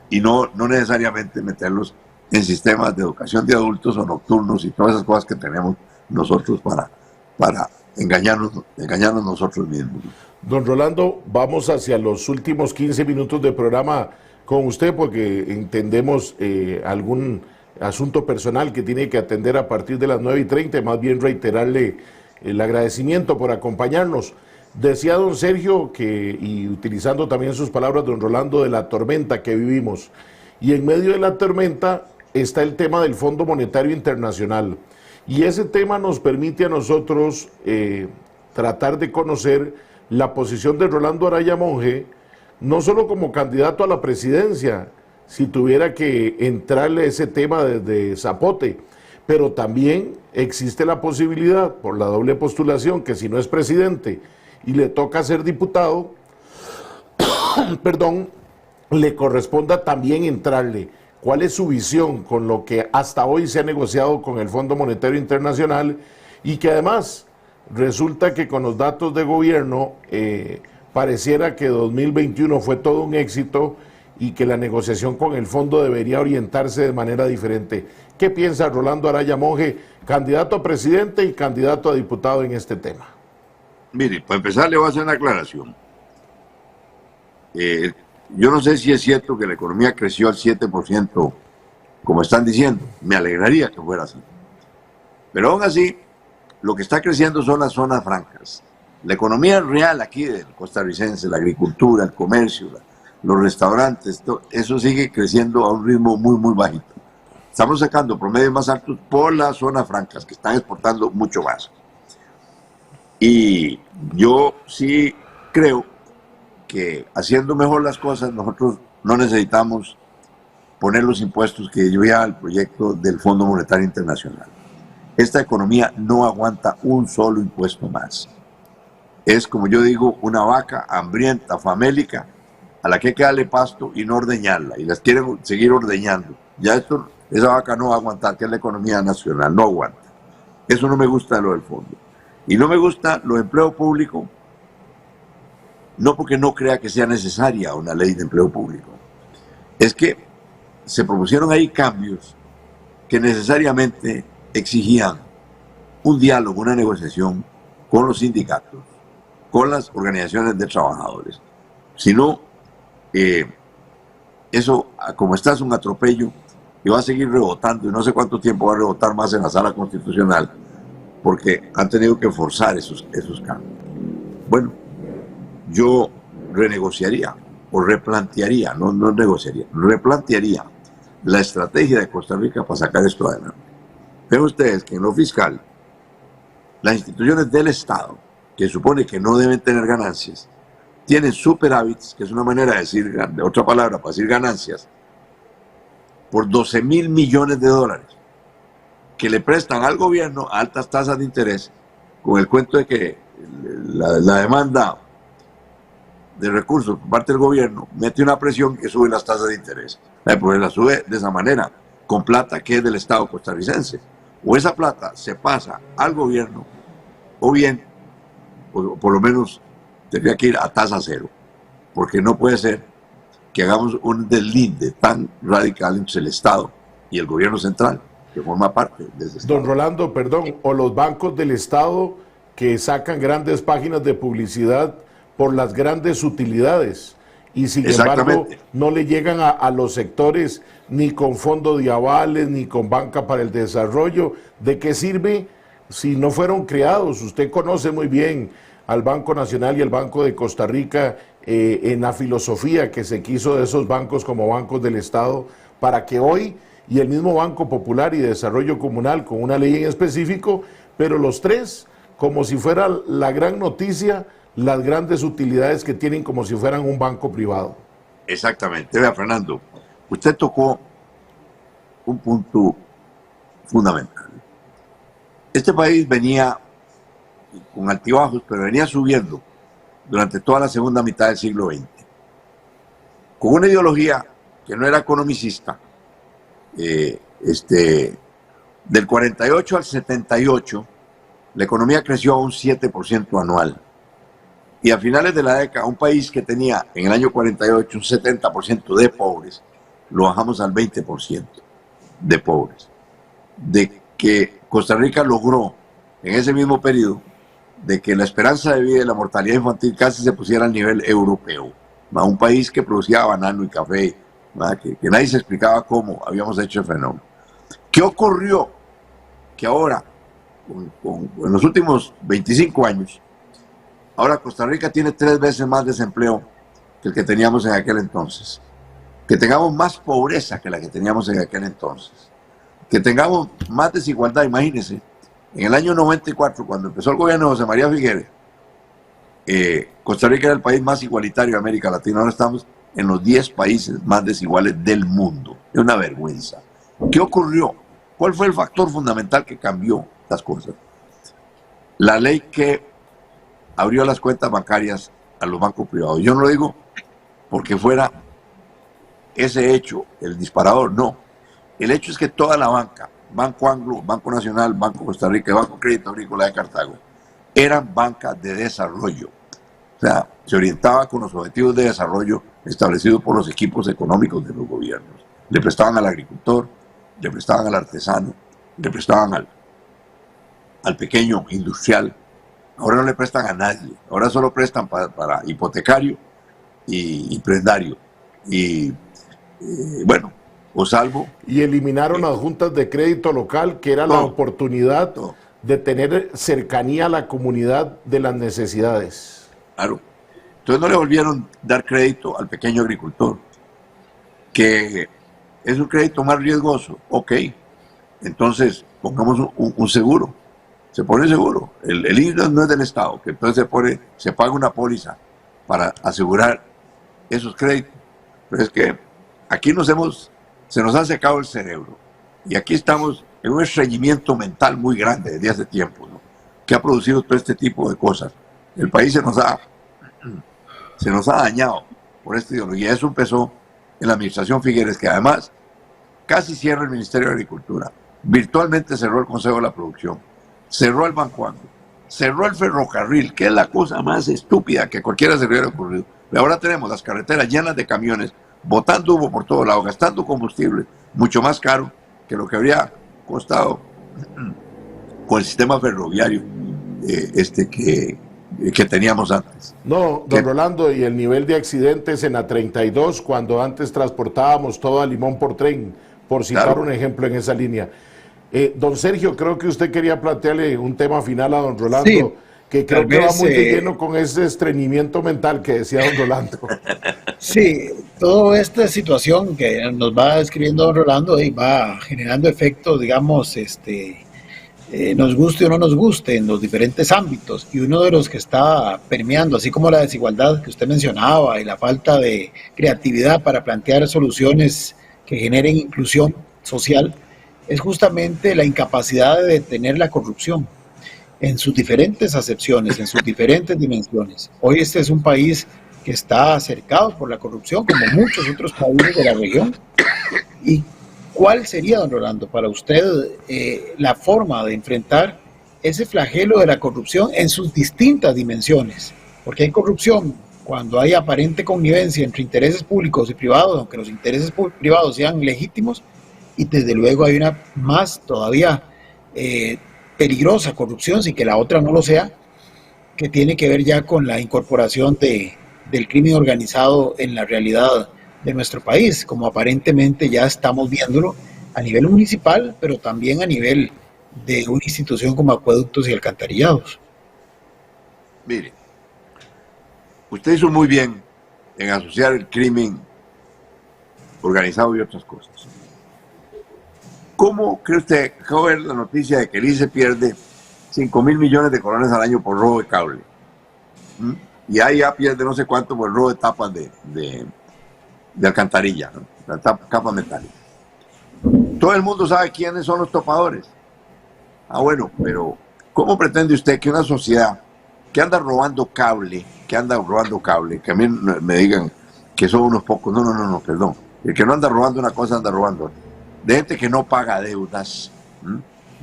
Y no necesariamente meterlos en sistemas de educación de adultos o nocturnos y todas esas cosas que tenemos nosotros para engañarnos nosotros mismos. Don Rolando, vamos hacia los últimos 15 minutos de programa con usted, porque entendemos algún asunto personal que tiene que atender a partir de las 9:30, más bien reiterarle el agradecimiento por acompañarnos. Decía don Sergio y utilizando también sus palabras, don Rolando, de la tormenta que vivimos. Y en medio de la tormenta está el tema del Fondo Monetario Internacional. Y ese tema nos permite a nosotros tratar de conocer la posición de Rolando Araya Monge, no solo como candidato a la presidencia, si tuviera que entrarle ese tema desde zapote, pero también existe la posibilidad, por la doble postulación, que si no es presidente y le toca ser diputado, perdón, le corresponda también entrarle. ¿Cuál es su visión con lo que hasta hoy se ha negociado con el Fondo Monetario Internacional? Y que además resulta que con los datos de gobierno pareciera que 2021 fue todo un éxito y que la negociación con el fondo debería orientarse de manera diferente. ¿Qué piensa Rolando Araya Monge, candidato a presidente y candidato a diputado en este tema? Mire, para empezar le voy a hacer una aclaración. Yo no sé si es cierto que la economía creció al 7%, como están diciendo. Me alegraría que fuera así. Pero aún así, lo que está creciendo son las zonas francas. La economía real aquí del costarricense, la agricultura, el comercio, los restaurantes, eso sigue creciendo a un ritmo muy, muy bajito. Estamos sacando promedios más altos por las zonas francas, que están exportando mucho más. Y yo sí creo que haciendo mejor las cosas, nosotros no necesitamos poner los impuestos que lleva al proyecto del Fondo Monetario Internacional. Esta economía no aguanta un solo impuesto más. Es, como yo digo, una vaca hambrienta, famélica, a la que hay que darle pasto y no ordeñarla, y las quieren seguir ordeñando. Ya esa vaca no va a aguantar, que es la economía nacional, no aguanta. Eso no me gusta de lo del fondo. Y no me gusta lo de empleo público, no porque no crea que sea necesaria una ley de empleo público. Es que se propusieron ahí cambios que necesariamente exigían un diálogo, una negociación con los sindicatos, con las organizaciones de trabajadores. Si no, eso, como está, es un atropello y va a seguir rebotando, y no sé cuánto tiempo va a rebotar más en la sala constitucional, porque han tenido que forzar esos cambios. Bueno, yo renegociaría o replantearía, no negociaría, replantearía la estrategia de Costa Rica para sacar esto adelante. Ven ustedes que en lo fiscal, las instituciones del Estado, que supone que no deben tener ganancias, tienen superávits, que es una manera de decir, de otra palabra, para decir ganancias, por 12.000 millones de dólares, que le prestan al gobierno a altas tasas de interés, con el cuento de que la demanda de recursos por parte del gobierno mete una presión que sube las tasas de interés. Pues la sube de esa manera, con plata que es del Estado costarricense. O esa plata se pasa al gobierno, o bien, o por lo menos, tendría que ir a tasa cero, porque no puede ser que hagamos un deslinde tan radical entre el Estado y el gobierno central, que forma parte de ese Estado. Don Rolando, perdón, o los bancos del Estado que sacan grandes páginas de publicidad por las grandes utilidades y sin embargo no le llegan a los sectores ni con fondo de avales ni con banca para el desarrollo. ¿De qué sirve si no fueron creados? Usted conoce muy bien al Banco Nacional y el Banco de Costa Rica en la filosofía que se quiso de esos bancos como bancos del Estado, para que hoy, y el mismo Banco Popular y de Desarrollo Comunal con una ley en específico, pero los tres, como si fuera la gran noticia, las grandes utilidades que tienen como si fueran un banco privado. Exactamente. Vea, Fernando, usted tocó un punto fundamental. Este país venía con altibajos, pero venía subiendo durante toda la segunda mitad del siglo XX, con una ideología que no era economicista. Del 48 al 78, la economía creció a un 7% anual. Y a finales de la década, un país que tenía en el año 48 un 70% de pobres, lo bajamos al 20% de pobres. De que Costa Rica logró en ese mismo periodo de que la esperanza de vida y la mortalidad infantil casi se pusiera al nivel europeo. Un país que producía banano y café, que nadie se explicaba cómo habíamos hecho el fenómeno. ¿Qué ocurrió? Que ahora, en los últimos 25 años, ahora Costa Rica tiene 3 veces más desempleo que el que teníamos en aquel entonces. Que tengamos más pobreza que la que teníamos en aquel entonces. Que tengamos más desigualdad. Imagínense, en el año 94, cuando empezó el gobierno de José María Figueres, Costa Rica era el país más igualitario de América Latina. Ahora estamos en los 10 países más desiguales del mundo. Es una vergüenza. ¿Qué ocurrió? ¿Cuál fue el factor fundamental que cambió las cosas? La ley que abrió las cuentas bancarias a los bancos privados. Yo no lo digo porque fuera ese hecho el disparador, no. El hecho es que toda la banca, Banco Anglo, Banco Nacional, Banco Costa Rica, Banco Crédito Agrícola de Cartago, eran bancas de desarrollo. O sea, se orientaba con los objetivos de desarrollo establecidos por los equipos económicos de los gobiernos. Le prestaban al agricultor, le prestaban al artesano, le prestaban al pequeño industrial. Ahora no le prestan a nadie, ahora solo prestan para hipotecario y prendario. Y bueno, o salvo. Y eliminaron las juntas de crédito local, que era la oportunidad de tener cercanía a la comunidad de las necesidades. Claro. Entonces no le volvieron a dar crédito al pequeño agricultor, que es un crédito más riesgoso. Ok, entonces pongamos un seguro. Se pone seguro. El INDAS no es del Estado, que entonces se paga una póliza para asegurar esos créditos. Pero es que aquí se nos ha secado el cerebro. Y aquí estamos en un estreñimiento mental muy grande desde hace tiempo, ¿no? Que ha producido todo este tipo de cosas. El país se nos ha dañado por esta ideología. Eso empezó en la administración Figueres, que además casi cierra el Ministerio de Agricultura. Virtualmente cerró el Consejo de la Producción. Cerró el Banco Anglo, cerró el ferrocarril, que es la cosa más estúpida que cualquiera se hubiera ocurrido. Pero ahora tenemos las carreteras llenas de camiones, botando humo por todos lados, gastando combustible, mucho más caro que lo que habría costado con el sistema ferroviario que teníamos antes. No, don Rolando, y el nivel de accidentes en la 32, cuando antes transportábamos todo a Limón por tren, por citar un ejemplo en esa línea. Don Sergio, creo que usted quería plantearle un tema final a don Rolando, sí, que creo que va muy de lleno con ese estreñimiento mental que decía don Rolando. Sí, toda esta situación que nos va describiendo don Rolando y va generando efectos, digamos, nos guste o no nos guste en los diferentes ámbitos, y uno de los que está permeando, así como la desigualdad que usted mencionaba y la falta de creatividad para plantear soluciones que generen inclusión social, es justamente la incapacidad de detener la corrupción en sus diferentes acepciones, en sus diferentes dimensiones. Hoy este es un país que está cercado por la corrupción, como muchos otros países de la región. ¿Y cuál sería, don Rolando, para usted la forma de enfrentar ese flagelo de la corrupción en sus distintas dimensiones? Porque hay corrupción cuando hay aparente connivencia entre intereses públicos y privados, aunque los intereses privados sean legítimos, y desde luego hay una más todavía peligrosa corrupción, sin que la otra no lo sea, que tiene que ver ya con la incorporación del crimen organizado en la realidad de nuestro país, como aparentemente ya estamos viéndolo a nivel municipal, pero también a nivel de una institución como Acueductos y Alcantarillados. Mire, usted hizo muy bien en asociar el crimen organizado y otras cosas. ¿Cómo cree usted, acabo de ver la noticia de que el ICE pierde 5.000 millones de colones al año por robo de cable? Y ahí ya pierde no sé cuánto por el robo de tapas de alcantarilla, ¿no? La capa metálica. Todo el mundo sabe quiénes son los topadores. Ah, bueno, pero ¿cómo pretende usted que una sociedad que anda robando cable, que a mí me digan que son unos pocos? No, perdón. El que no anda robando una cosa, anda robando. De gente que no paga deudas,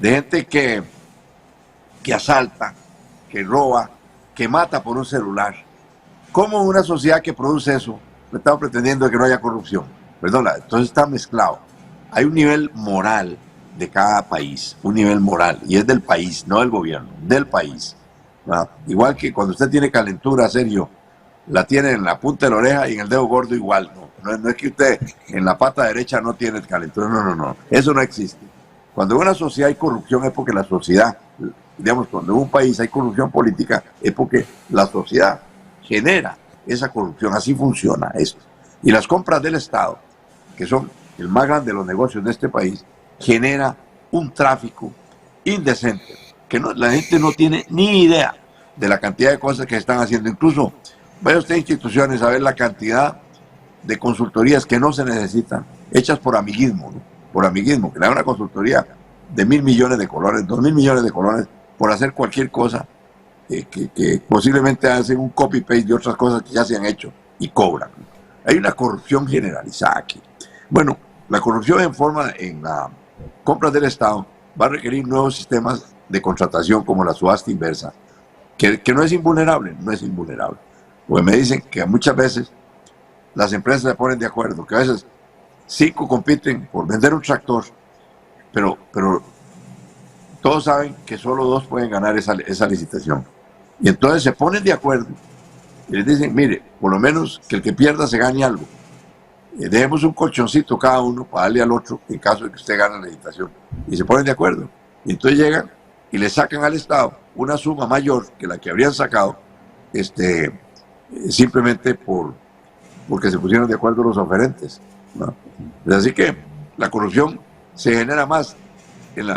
de gente que asalta, que roba, que mata por un celular. ¿Cómo una sociedad que produce eso estamos pretendiendo que no haya corrupción? Perdón, entonces está mezclado. Hay un nivel moral de cada país, un nivel moral, y es del país, no del gobierno, del país. ¿No? Igual que cuando usted tiene calentura, Sergio, la tiene en la punta de la oreja y en el dedo gordo igual. No es que usted en la pata derecha no tiene calentura, no. Eso no existe. Cuando en una sociedad hay corrupción es porque la sociedad, digamos, cuando en un país hay corrupción política es porque la sociedad genera esa corrupción. Así funciona esto. Y las compras del Estado, que son el más grande de los negocios de este país, genera un tráfico indecente, que la gente no tiene ni idea de la cantidad de cosas que están haciendo. Incluso vaya usted a instituciones a ver la cantidad de consultorías que no se necesitan, hechas por amiguismo, ¿no? Por amiguismo, que le da una consultoría de 1.000 millones de colones, 2.000 millones de colones, por hacer cualquier cosa que posiblemente hacen un copy-paste de otras cosas que ya se han hecho y cobran. Hay una corrupción generalizada aquí. Bueno, la corrupción en la compra del Estado va a requerir nuevos sistemas de contratación como la subasta inversa, que no es invulnerable, Porque me dicen que muchas veces las empresas se ponen de acuerdo, que a veces 5 compiten por vender un tractor, pero todos saben que solo 2 pueden ganar esa licitación. Y entonces se ponen de acuerdo y les dicen, mire, por lo menos que el que pierda se gane algo. Dejemos un colchoncito cada uno para darle al otro en caso de que usted gane la licitación. Y se ponen de acuerdo. Y entonces llegan y le sacan al Estado una suma mayor que la que habrían sacado simplemente porque se pusieron de acuerdo los oferentes, ¿no? Así que la corrupción se genera más en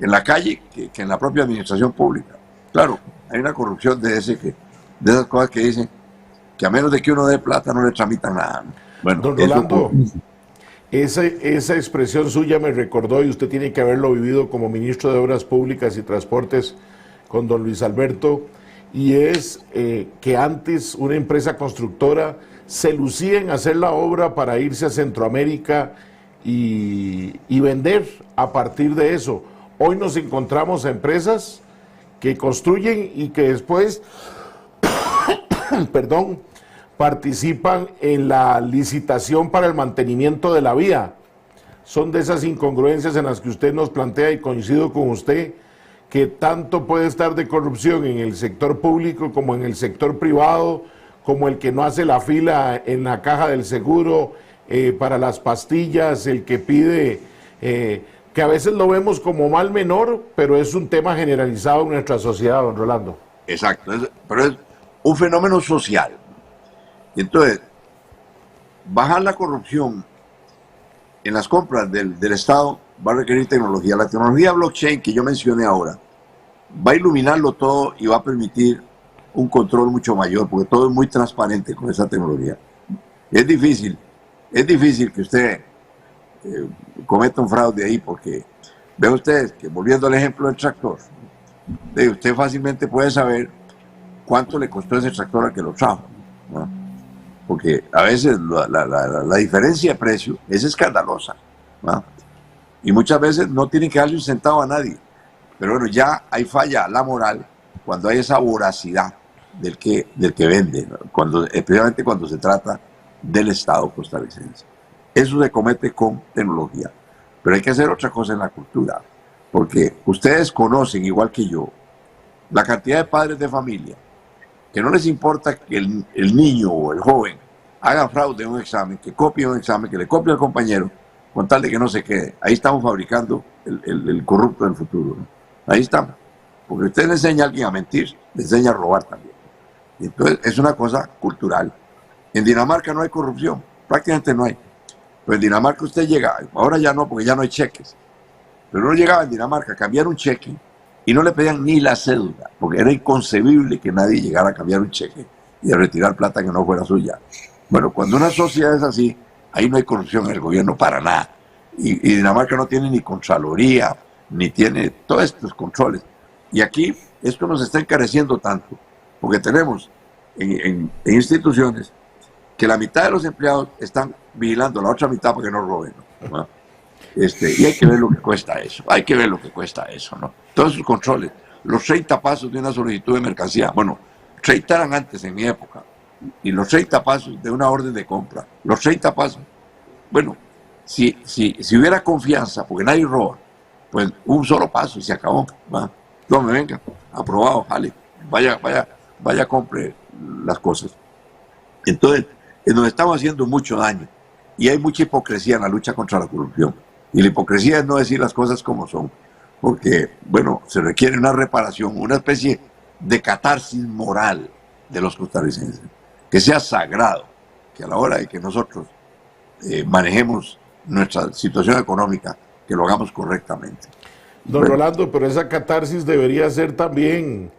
la calle que en la propia administración pública. Claro, hay una corrupción de esas cosas que dicen que a menos de que uno dé plata no le tramitan nada. Bueno, don Rolando, esa expresión suya me recordó, y usted tiene que haberlo vivido como ministro de Obras Públicas y Transportes con don Luis Alberto, y es que antes una empresa constructora se lucía en hacer la obra para irse a Centroamérica y vender a partir de eso. Hoy nos encontramos a empresas que construyen y que después participan en la licitación para el mantenimiento de la vía. Son de esas incongruencias en las que usted nos plantea, y coincido con usted, que tanto puede estar de corrupción en el sector público como en el sector privado, como el que no hace la fila en la caja del seguro para las pastillas, el que pide, que a veces lo vemos como mal menor, pero es un tema generalizado en nuestra sociedad, don Rolando. Exacto, pero es un fenómeno social. Y entonces, bajar la corrupción en las compras del Estado va a requerir tecnología. La tecnología blockchain que yo mencioné ahora va a iluminarlo todo y va a permitir un control mucho mayor, porque todo es muy transparente con esa tecnología. Es difícil que usted cometa un fraude ahí, porque vean ustedes que, volviendo al ejemplo del tractor, usted fácilmente puede saber cuánto le costó ese tractor al que lo trajo, ¿no? Porque a veces la diferencia de precio es escandalosa, ¿no? Y muchas veces no tienen que darle un centavo a nadie. Pero bueno, ya hay falla la moral cuando hay esa voracidad del que vende, ¿no? Especialmente cuando se trata del Estado costarricense. Eso se comete con tecnología. Pero hay que hacer otra cosa en la cultura, porque ustedes conocen, igual que yo, la cantidad de padres de familia que no les importa que el niño o el joven haga fraude en un examen, que copie un examen, que le copie al compañero, con tal de que no se quede. Ahí estamos fabricando el corrupto del futuro, ¿no? Ahí estamos. Porque usted le enseña a alguien a mentir, le enseña a robar también. Y entonces es una cosa cultural. En Dinamarca no hay corrupción, prácticamente no hay. Pero en Dinamarca usted llega, ahora ya no, porque ya no hay cheques. Pero uno llegaba en Dinamarca a cambiar un cheque y no le pedían ni la cédula, porque era inconcebible que nadie llegara a cambiar un cheque y a retirar plata que no fuera suya. Bueno, cuando una sociedad es así, ahí no hay corrupción en el gobierno para nada. Y Dinamarca no tiene ni Contraloría, ni tiene todos estos controles. Y aquí esto nos está encareciendo tanto, porque tenemos en instituciones que la mitad de los empleados están vigilando a la otra mitad para que no roben, ¿no? Y hay que ver lo que cuesta eso, ¿no? Todos esos controles, los 30 pasos de una solicitud de mercancía, bueno, 30 eran antes en mi época, y los 30 pasos de una orden de compra, los 30 pasos, bueno, si hubiera confianza, porque nadie roba, pues un solo paso y se acabó, ¿va? No me venga, aprobado, jale, vaya, compre las cosas. Entonces, nos estamos haciendo mucho daño, y hay mucha hipocresía en la lucha contra la corrupción. Y la hipocresía es no decir las cosas como son, porque, bueno, se requiere una reparación, una especie de catarsis moral de los costarricenses, que sea sagrado, que a la hora de que nosotros manejemos nuestra situación económica, que lo hagamos correctamente. Don Rolando, pero esa catarsis debería ser también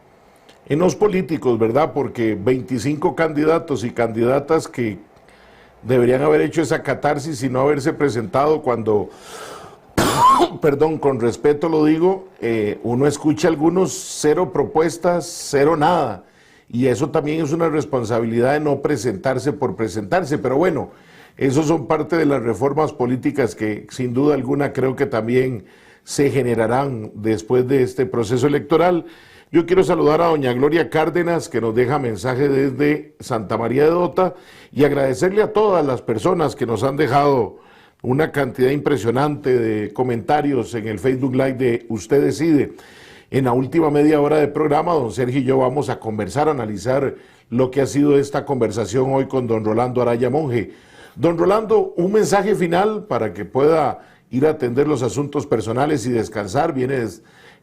en los políticos, ¿verdad? Porque 25 candidatos y candidatas que deberían haber hecho esa catarsis y no haberse presentado cuando, perdón, con respeto lo digo, uno escucha algunos cero propuestas, cero nada. Y eso también es una responsabilidad de no presentarse por presentarse. Pero bueno, esos son parte de las reformas políticas que sin duda alguna creo que también se generarán después de este proceso electoral. Yo quiero saludar a doña Gloria Cárdenas, que nos deja mensaje desde Santa María de Dota, y agradecerle a todas las personas que nos han dejado una cantidad impresionante de comentarios en el Facebook Live de Usted Decide. En la última media hora de programa, don Sergio y yo vamos a conversar, a analizar lo que ha sido esta conversación hoy con don Rolando Araya Monge. Don Rolando, un mensaje final para que pueda ir a atender los asuntos personales y descansar.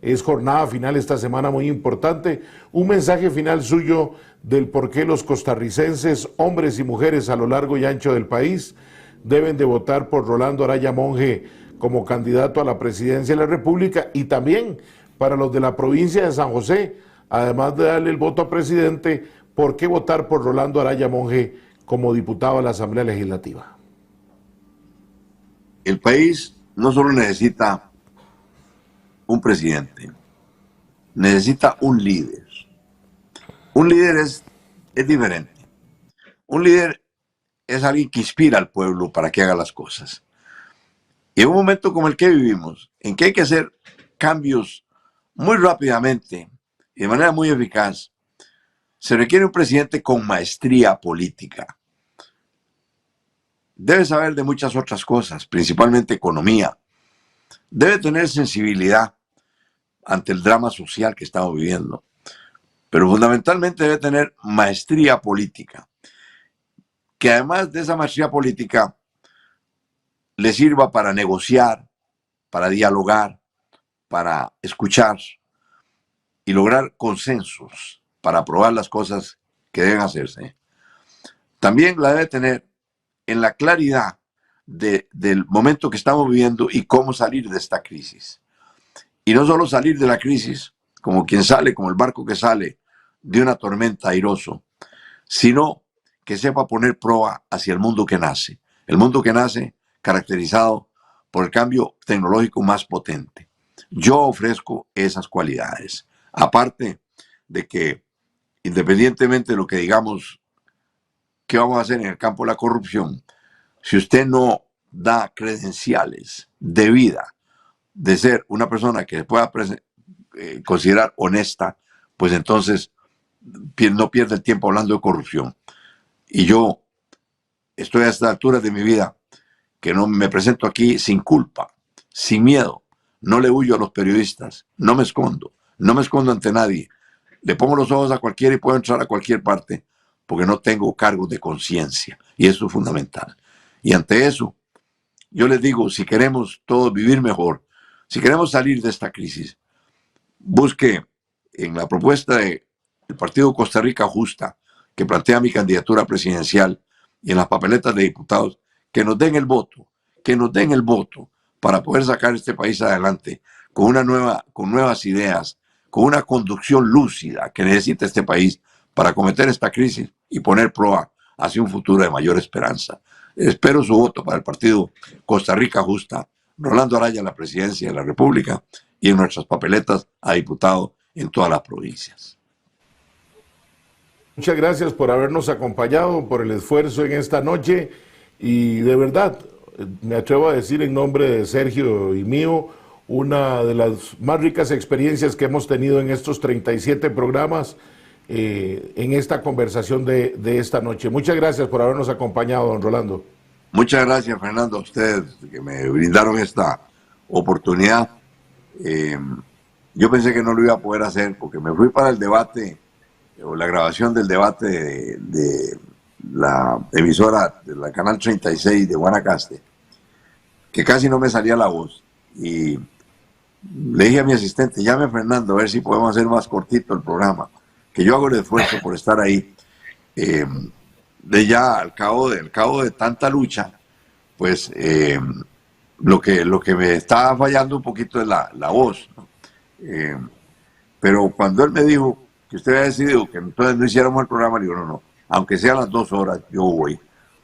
Es jornada final esta semana muy importante. Un mensaje final suyo del por qué los costarricenses, hombres y mujeres a lo largo y ancho del país, deben de votar por Rolando Araya Monge como candidato a la presidencia de la República, y también para los de la provincia de San José, además de darle el voto a presidente, ¿por qué votar por Rolando Araya Monge como diputado a la Asamblea Legislativa? El país no solo necesita un presidente, necesita un líder. Un líder es diferente. Un líder es alguien que inspira al pueblo para que haga las cosas. Y en un momento como el que vivimos, en que hay que hacer cambios muy rápidamente y de manera muy eficaz, se requiere un presidente con maestría política. Debe saber de muchas otras cosas, principalmente economía. Debe tener sensibilidad ante el drama social que estamos viviendo. Pero fundamentalmente debe tener maestría política, que además de esa maestría política le sirva para negociar, para dialogar, para escuchar y lograr consensos para aprobar las cosas que deben hacerse. También la debe tener en la claridad del momento que estamos viviendo y cómo salir de esta crisis. Y no solo salir de la crisis como quien sale, como el barco que sale de una tormenta airoso, sino que sepa poner proa hacia el mundo que nace. El mundo que nace caracterizado por el cambio tecnológico más potente. Yo ofrezco esas cualidades. Aparte de que, independientemente de lo que digamos que vamos a hacer en el campo de la corrupción, si usted no da credenciales de vida de ser una persona que se pueda considerar honesta, pues entonces no pierde el tiempo hablando de corrupción. Y yo estoy a esta altura de mi vida que no me presento aquí sin culpa, sin miedo. No le huyo a los periodistas, no me escondo ante nadie. Le pongo los ojos a cualquiera y puedo entrar a cualquier parte porque no tengo cargos de conciencia, y eso es fundamental. Y ante eso, yo les digo, si queremos todos vivir mejor, si queremos salir de esta crisis, busque en la propuesta del Partido Costa Rica Justa, que plantea mi candidatura presidencial, y en las papeletas de diputados, que nos den el voto para poder sacar este país adelante con nuevas ideas, con una conducción lúcida que necesita este país para acometer esta crisis y poner proa hacia un futuro de mayor esperanza. Espero su voto para el Partido Costa Rica Justa, Rolando Araya a la presidencia de la República y en nuestras papeletas a diputado en todas las provincias. Muchas gracias por habernos acompañado, por el esfuerzo en esta noche, y de verdad, me atrevo a decir en nombre de Sergio y mío, una de las más ricas experiencias que hemos tenido en estos 37 programas, en esta conversación de esta noche. Muchas gracias por habernos acompañado, don Rolando. Muchas gracias, Fernando, a ustedes que me brindaron esta oportunidad. Yo pensé que no lo iba a poder hacer porque me fui para el debate o la grabación del debate de la emisora de la Canal 36 de Guanacaste, que casi no me salía la voz, y le dije a mi asistente, llame a Fernando a ver si podemos hacer más cortito el programa, que yo hago el esfuerzo por estar ahí. De ya al cabo de tanta lucha, pues lo que me estaba fallando un poquito es la voz, ¿no? Pero cuando él me dijo que usted había decidido que entonces no hiciéramos el programa, le digo, no, aunque sean las 2 horas, yo voy,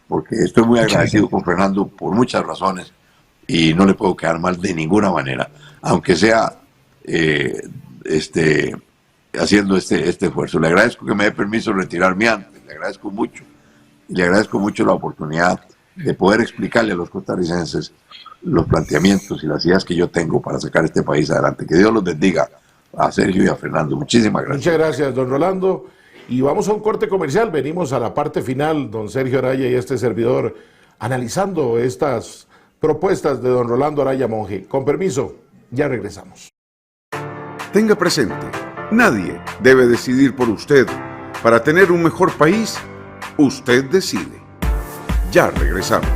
porque estoy muy agradecido con Fernando por muchas razones y no le puedo quedar mal de ninguna manera, aunque sea haciendo este esfuerzo. Le agradezco que me dé permiso de retirarme antes, le agradezco mucho, y le agradezco mucho la oportunidad de poder explicarle a los costarricenses los planteamientos y las ideas que yo tengo para sacar este país adelante. Que Dios los bendiga a Sergio y a Fernando. Muchísimas gracias. Muchas gracias, don Rolando. Y vamos a un corte comercial. Venimos a la parte final, don Sergio Araya y este servidor, analizando estas propuestas de don Rolando Araya Monge. Con permiso, ya regresamos. Tenga presente, nadie debe decidir por usted. Para tener un mejor país, usted decide. Ya regresamos.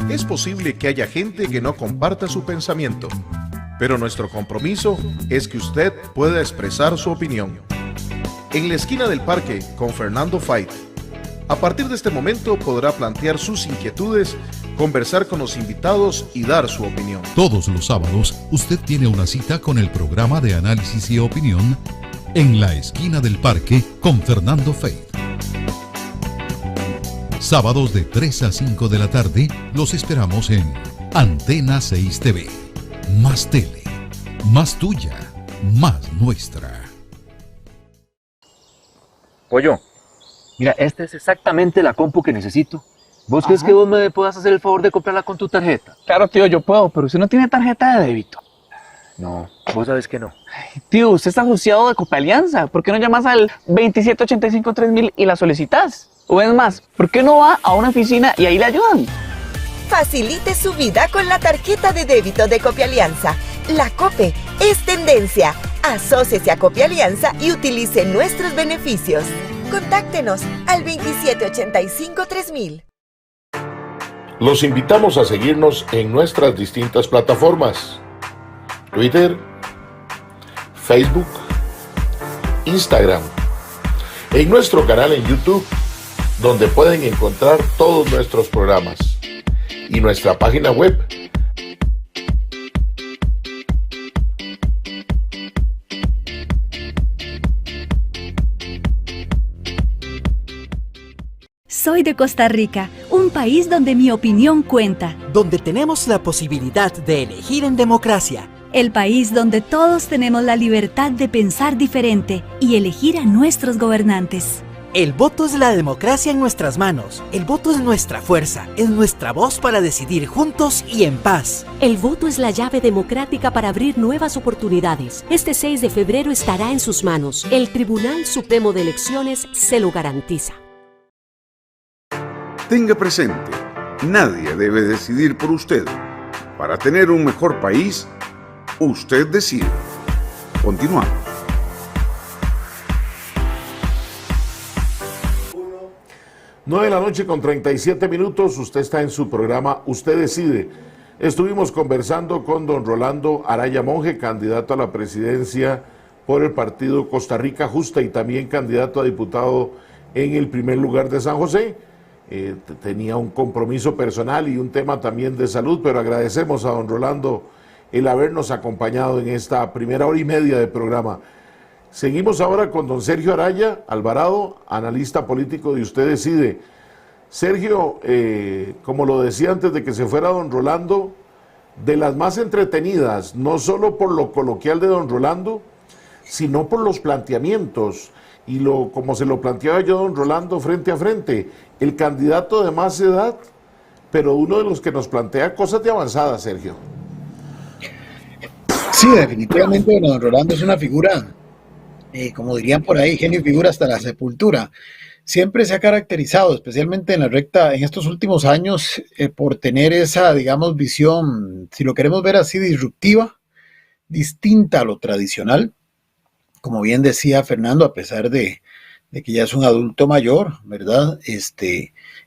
Es posible que haya gente que no comparta su pensamiento, pero nuestro compromiso es que usted pueda expresar su opinión. En la esquina del parque con Fernando Fait. A partir de este momento podrá plantear sus inquietudes, conversar con los invitados y dar su opinión. Todos los sábados usted tiene una cita con el programa de análisis y opinión En la esquina del parque con Fernando Fait. Sábados de 3 a 5 de la tarde los esperamos en Antena 6 TV. Más tele, más tuya, más nuestra. Pollo, mira, esta es exactamente la compu que necesito. ¿Vos crees que vos me puedas hacer el favor de comprarla con tu tarjeta? Claro, tío, yo puedo, pero usted no tiene tarjeta de débito. No, vos sabes que no. Ay, tío, usted está asociado de Copealianza. ¿Por qué no llamas al 2785-3000 y la solicitas? O es más, ¿por qué no va a una oficina y ahí le ayudan? Facilite su vida con la tarjeta de débito de Copialianza. La COPE es tendencia. Asóciese a Copialianza y utilice nuestros beneficios. Contáctenos al 2785-3000. Los invitamos a seguirnos en nuestras distintas plataformas: Twitter, Facebook, Instagram, en nuestro canal en YouTube, donde pueden encontrar todos nuestros programas, y nuestra página web. Soy de Costa Rica, un país donde mi opinión cuenta. Donde tenemos la posibilidad de elegir en democracia. El país donde todos tenemos la libertad de pensar diferente y elegir a nuestros gobernantes. El voto es la democracia en nuestras manos. El voto es nuestra fuerza, es nuestra voz para decidir juntos y en paz. El voto es la llave democrática para abrir nuevas oportunidades. Este 6 de febrero estará en sus manos. El Tribunal Supremo de Elecciones se lo garantiza. Tenga presente, nadie debe decidir por usted. Para tener un mejor país, usted decide. Continuamos. Nueve de la noche con 37 minutos, usted está en su programa Usted Decide. Estuvimos conversando con don Rolando Araya Monge, candidato a la presidencia por el partido Costa Rica Justa y también candidato a diputado en el primer lugar de San José. Tenía un compromiso personal y un tema también de salud, pero agradecemos a don Rolando el habernos acompañado en esta primera hora y media de programa. Seguimos ahora con don Sergio Araya Alvarado, analista político de Usted Decide. Sergio, como lo decía antes de que se fuera don Rolando, de las más entretenidas, no solo por lo coloquial de don Rolando, sino por los planteamientos y como se lo planteaba yo don Rolando frente a frente, el candidato de más edad, pero uno de los que nos plantea cosas de avanzada, Sergio. Sí, definitivamente don Rolando es una figura, como dirían por ahí, genio y figura hasta la sepultura. Siempre se ha caracterizado, especialmente en estos últimos años, por tener esa, digamos, visión, si lo queremos ver así, disruptiva, distinta a lo tradicional. Como bien decía Fernando, a pesar de que ya es un adulto mayor, ¿verdad?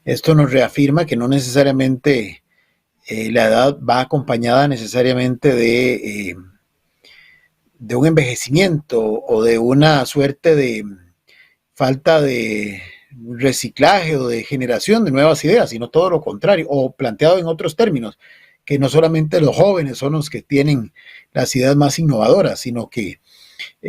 Esto nos reafirma que no necesariamente la edad va acompañada necesariamente de un envejecimiento o de una suerte de falta de reciclaje o de generación de nuevas ideas, sino todo lo contrario, o planteado en otros términos, que no solamente los jóvenes son los que tienen las ideas más innovadoras, sino que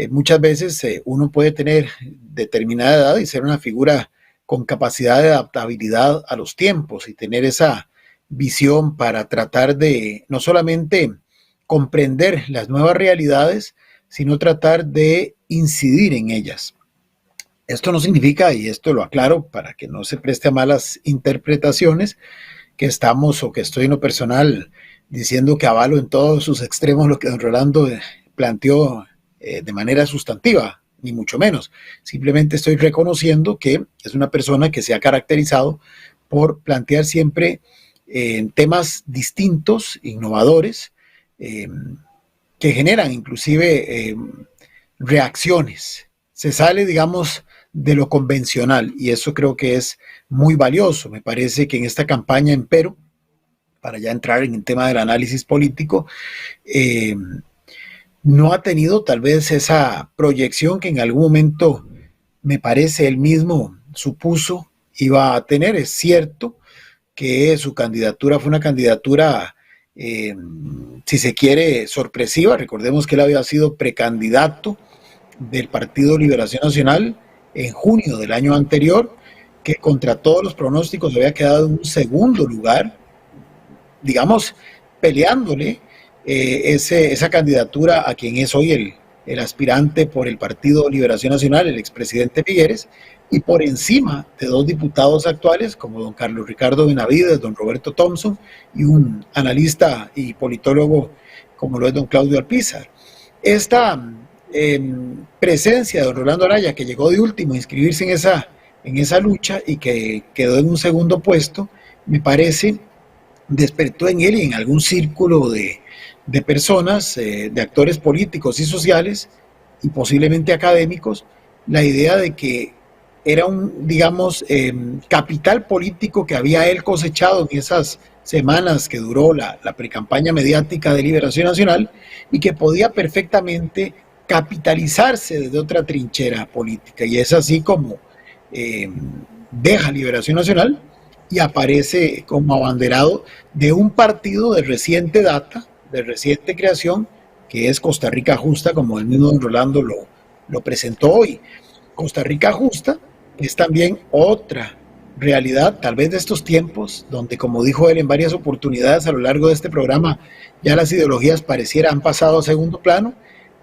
muchas veces uno puede tener determinada edad y ser una figura con capacidad de adaptabilidad a los tiempos y tener esa visión para tratar de no solamente comprender las nuevas realidades, sino tratar de incidir en ellas. Esto no significa, y esto lo aclaro para que no se preste a malas interpretaciones, que estamos o que estoy en lo personal diciendo que avalo en todos sus extremos lo que don Rolando planteó de manera sustantiva, ni mucho menos. Simplemente estoy reconociendo que es una persona que se ha caracterizado por plantear siempre temas distintos, innovadores, que generan inclusive reacciones. Se sale, digamos, de lo convencional y eso creo que es muy valioso. Me parece que en esta campaña, empero, para ya entrar en el tema del análisis político, no ha tenido tal vez esa proyección que en algún momento me parece él mismo supuso iba a tener. Es cierto que su candidatura fue una candidatura, si se quiere, sorpresiva. Recordemos que él había sido precandidato del Partido Liberación Nacional en junio del año anterior, que contra todos los pronósticos había quedado en un segundo lugar, digamos, peleándole esa candidatura a quien es hoy el aspirante por el Partido Liberación Nacional, el expresidente Figueres, y por encima de dos diputados actuales como don Carlos Ricardo Benavides, don Roberto Thompson y un analista y politólogo como lo es don Claudio Alpizar. Esta presencia de don Rolando Araya, que llegó de último a inscribirse en esa lucha y que quedó en un segundo puesto, me parece despertó en él y en algún círculo de personas, de actores políticos y sociales, y posiblemente académicos, la idea de que era un, digamos, capital político que había él cosechado en esas semanas que duró la precampaña mediática de Liberación Nacional, y que podía perfectamente capitalizarse desde otra trinchera política. Y es así como deja Liberación Nacional y aparece como abanderado de un partido de reciente data, de reciente creación, que es Costa Rica Justa, como el mismo don Rolando lo presentó hoy. Costa Rica Justa es también otra realidad, tal vez de estos tiempos, donde, como dijo él en varias oportunidades a lo largo de este programa, ya las ideologías pareciera han pasado a segundo plano.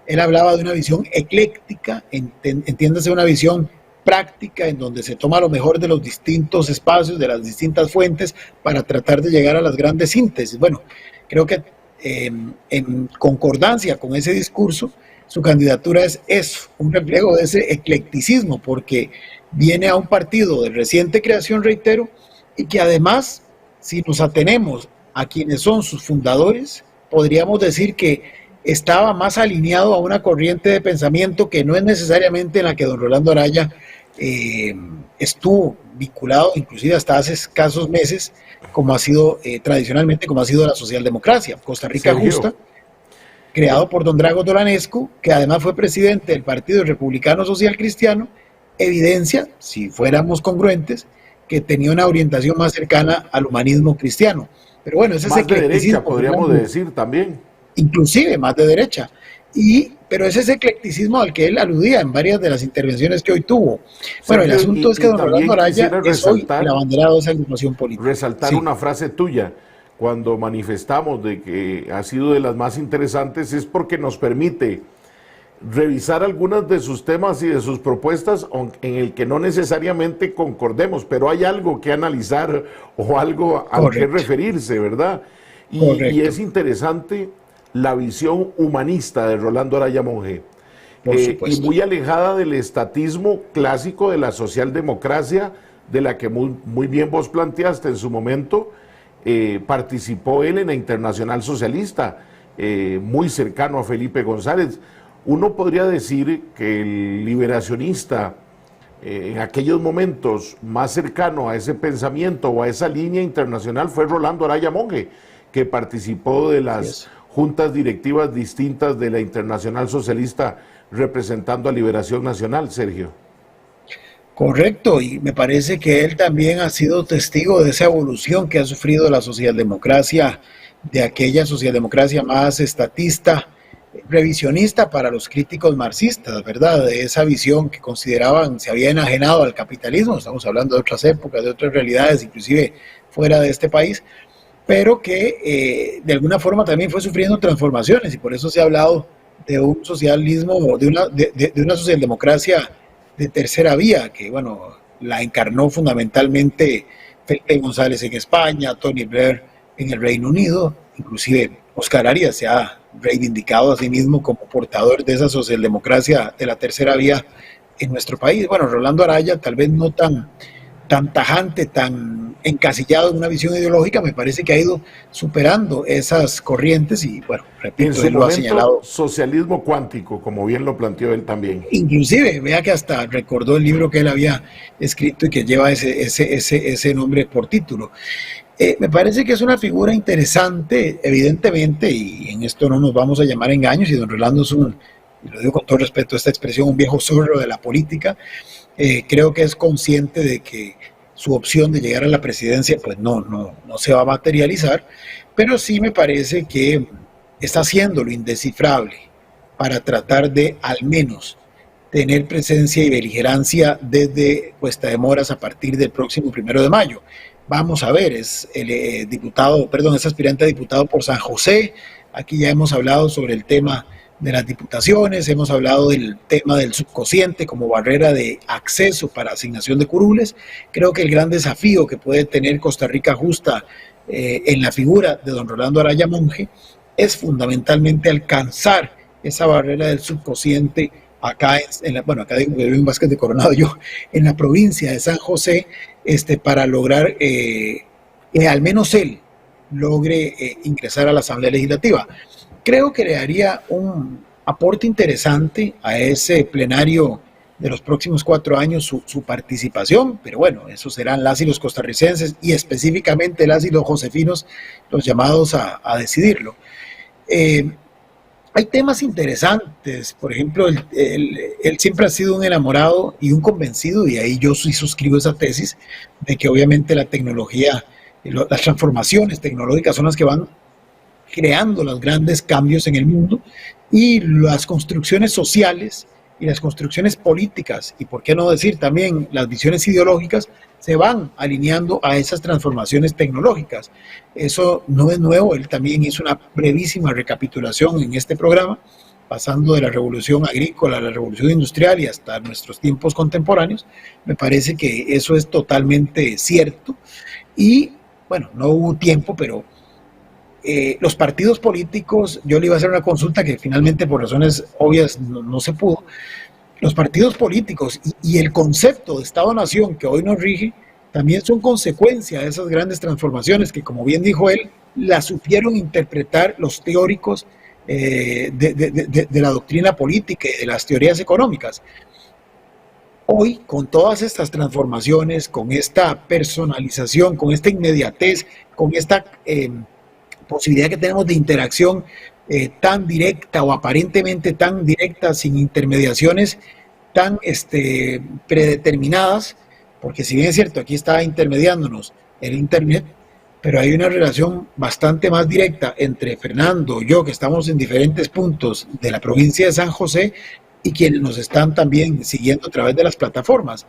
Él hablaba de una visión ecléctica, entiéndase, una visión práctica en donde se toma lo mejor de los distintos espacios, de las distintas fuentes, para tratar de llegar a las grandes síntesis. Bueno, creo que en concordancia con ese discurso, su candidatura es eso, un reflejo de ese eclecticismo, porque viene a un partido de reciente creación, reitero, y que además, si nos atenemos a quienes son sus fundadores, podríamos decir que estaba más alineado a una corriente de pensamiento que no es necesariamente en la que don Rolando Araya estuvo vinculado, inclusive hasta hace escasos meses, como ha sido tradicionalmente, como ha sido la socialdemocracia. Costa Rica Justa, creado por don Drago Dolanescu, que además fue presidente del Partido Republicano Social Cristiano, evidencia, si fuéramos congruentes, que tenía una orientación más cercana al humanismo cristiano. Pero bueno, ese es más de derecha, podríamos decir también. Inclusive más de derecha. Pero es ese eclecticismo al que él aludía en varias de las intervenciones que hoy tuvo. Bueno, el asunto es que don Rolando Araya es hoy el abanderado de esa agrupación política. Resaltar una frase tuya, cuando manifestamos de que ha sido de las más interesantes, es porque nos permite revisar algunos de sus temas y de sus propuestas en el que no necesariamente concordemos, pero hay algo que analizar o algo a que referirse, ¿verdad? Y es interesante la visión humanista de Rolando Araya Monge, y muy alejada del estatismo clásico de la socialdemocracia, de la que muy bien vos planteaste en su momento. Participó él en la Internacional Socialista, muy cercano a Felipe González. Uno podría decir que el liberacionista en aquellos momentos más cercano a ese pensamiento o a esa línea internacional fue Rolando Araya Monge, que participó de las juntas directivas distintas de la Internacional Socialista representando a Liberación Nacional, Sergio. Correcto, y me parece que él también ha sido testigo de esa evolución que ha sufrido la socialdemocracia, de aquella socialdemocracia más estatista, revisionista para los críticos marxistas, ¿verdad? De esa visión que consideraban se había enajenado al capitalismo. Estamos hablando de otras épocas, de otras realidades, inclusive fuera de este país, pero que de alguna forma también fue sufriendo transformaciones, y por eso se ha hablado de un socialismo, de una socialdemocracia de tercera vía, que bueno, la encarnó fundamentalmente Felipe González en España, Tony Blair en el Reino Unido, inclusive Oscar Arias se ha reivindicado a sí mismo como portador de esa socialdemocracia de la tercera vía en nuestro país. Bueno, Rolando Araya, tal vez no tan tajante, tan encasillado en una visión ideológica, me parece que ha ido superando esas corrientes y, bueno, repito, él lo ha señalado. Socialismo cuántico, como bien lo planteó él también. Inclusive, vea que hasta recordó el libro que él había escrito y que lleva ese nombre por título. Me parece que es una figura interesante, evidentemente, y en esto no nos vamos a llamar engaños, y don Rolando es y lo digo con todo respeto a esta expresión, un viejo zorro de la política. Creo que es consciente de que su opción de llegar a la presidencia pues no se va a materializar, pero sí me parece que está haciendo lo indescifrable para tratar de al menos tener presencia y beligerancia desde Cuesta de Moras a partir del próximo 1 de mayo. Vamos a ver, es es aspirante a diputado por San José. Aquí ya hemos hablado sobre el tema de las diputaciones, hemos hablado del tema del subcociente como barrera de acceso para asignación de curules. Creo que el gran desafío que puede tener Costa Rica Justa en la figura de don Rolando Araya Monge es fundamentalmente alcanzar esa barrera del subcociente acá acá digo que vivo en Vázquez de Coronado, yo en la provincia de San José, para lograr que al menos él logre ingresar a la Asamblea Legislativa. Creo que le daría un aporte interesante a ese plenario de los próximos 4 años su participación, pero bueno, eso serán las y los costarricenses y específicamente las y los josefinos los llamados a decidirlo. Hay temas interesantes, por ejemplo, él siempre ha sido un enamorado y un convencido, y ahí yo sí suscribo esa tesis, de que obviamente la tecnología, las transformaciones tecnológicas son las que van creando los grandes cambios en el mundo, y las construcciones sociales y las construcciones políticas, y por qué no decir también las visiones ideológicas, se van alineando a esas transformaciones tecnológicas. Eso no es nuevo, él también hizo una brevísima recapitulación en este programa, pasando de la revolución agrícola a la revolución industrial y hasta nuestros tiempos contemporáneos. Me parece que eso es totalmente cierto, y bueno, no hubo tiempo, pero los partidos políticos, yo le iba a hacer una consulta que finalmente por razones obvias no se pudo. Los partidos políticos y el concepto de Estado-Nación que hoy nos rige también son consecuencia de esas grandes transformaciones que, como bien dijo él, las supieron interpretar los teóricos de la doctrina política y de las teorías económicas. Hoy, con todas estas transformaciones, con esta personalización, con esta inmediatez, con esta posibilidad que tenemos de interacción tan directa o aparentemente tan directa, sin intermediaciones tan predeterminadas, porque si bien es cierto, aquí está intermediándonos el Internet, pero hay una relación bastante más directa entre Fernando, yo, que estamos en diferentes puntos de la provincia de San José, y quienes nos están también siguiendo a través de las plataformas.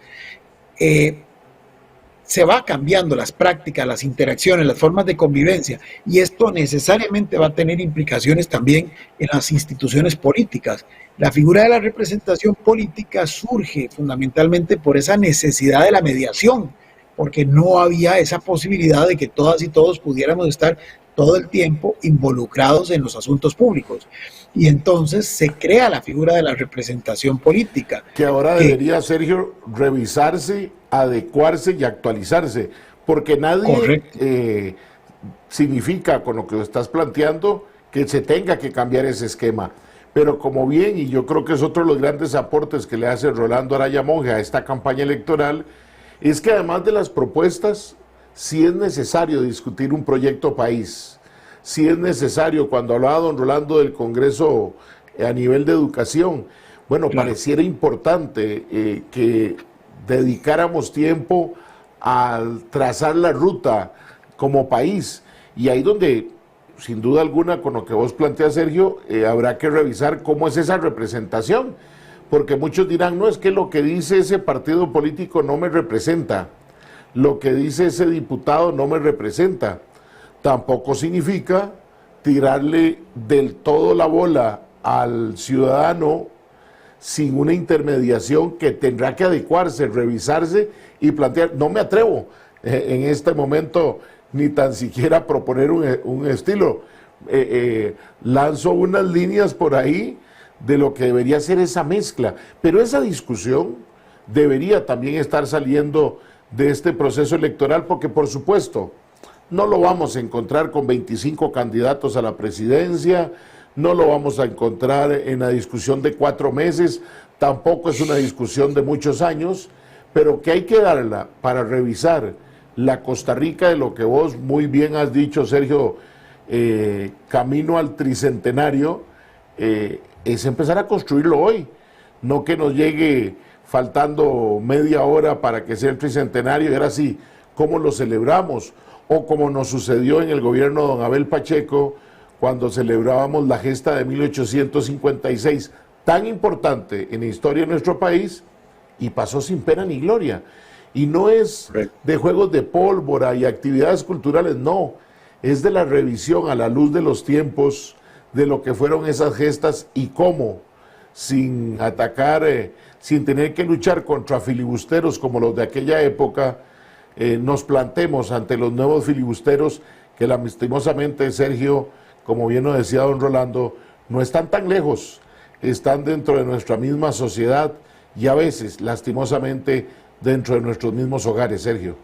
Se va cambiando las prácticas, las interacciones, las formas de convivencia, y esto necesariamente va a tener implicaciones también en las instituciones políticas. La figura de la representación política surge fundamentalmente por esa necesidad de la mediación, porque no había esa posibilidad de que todas y todos pudiéramos estar todo el tiempo involucrados en los asuntos públicos. Y entonces se crea la figura de la representación política. Que ahora debería, Sergio, revisarse, adecuarse y actualizarse, porque nadie significa, con lo que estás planteando, que se tenga que cambiar ese esquema. Pero como bien, y yo creo que es otro de los grandes aportes que le hace Rolando Araya Monge a esta campaña electoral, es que además de las propuestas, sí es necesario discutir un proyecto país. Sí es necesario, cuando hablaba don Rolando del Congreso a nivel de educación, bueno, pareciera importante que dedicáramos tiempo a trazar la ruta como país. Y ahí donde, sin duda alguna, con lo que vos planteas, Sergio, habrá que revisar cómo es esa representación. Porque muchos dirán, no, es que lo que dice ese partido político no me representa. Lo que dice ese diputado no me representa. Tampoco significa tirarle del todo la bola al ciudadano sin una intermediación que tendrá que adecuarse, revisarse y plantear. No me atrevo en este momento ni tan siquiera proponer un estilo. Lanzo unas líneas por ahí de lo que debería ser esa mezcla, pero esa discusión debería también estar saliendo de este proceso electoral, porque por supuesto no lo vamos a encontrar con 25 candidatos a la presidencia, no lo vamos a encontrar en la discusión de 4 meses, tampoco es una discusión de muchos años, pero que hay que darla para revisar la Costa Rica de lo que vos muy bien has dicho, Sergio, camino al tricentenario, es empezar a construirlo hoy, no que nos llegue faltando media hora para que sea el tricentenario, y ahora sí, ¿cómo lo celebramos? O como nos sucedió en el gobierno de don Abel Pacheco, cuando celebrábamos la gesta de 1856, tan importante en la historia de nuestro país, y pasó sin pena ni gloria. Y no es de juegos de pólvora y actividades culturales, no, es de la revisión a la luz de los tiempos, de lo que fueron esas gestas y cómo, sin atacar, sin tener que luchar contra filibusteros como los de aquella época, nos plantemos ante los nuevos filibusteros que lastimosamente, Sergio, como bien nos decía don Rolando, no están tan lejos, están dentro de nuestra misma sociedad y a veces, lastimosamente, dentro de nuestros mismos hogares, Sergio.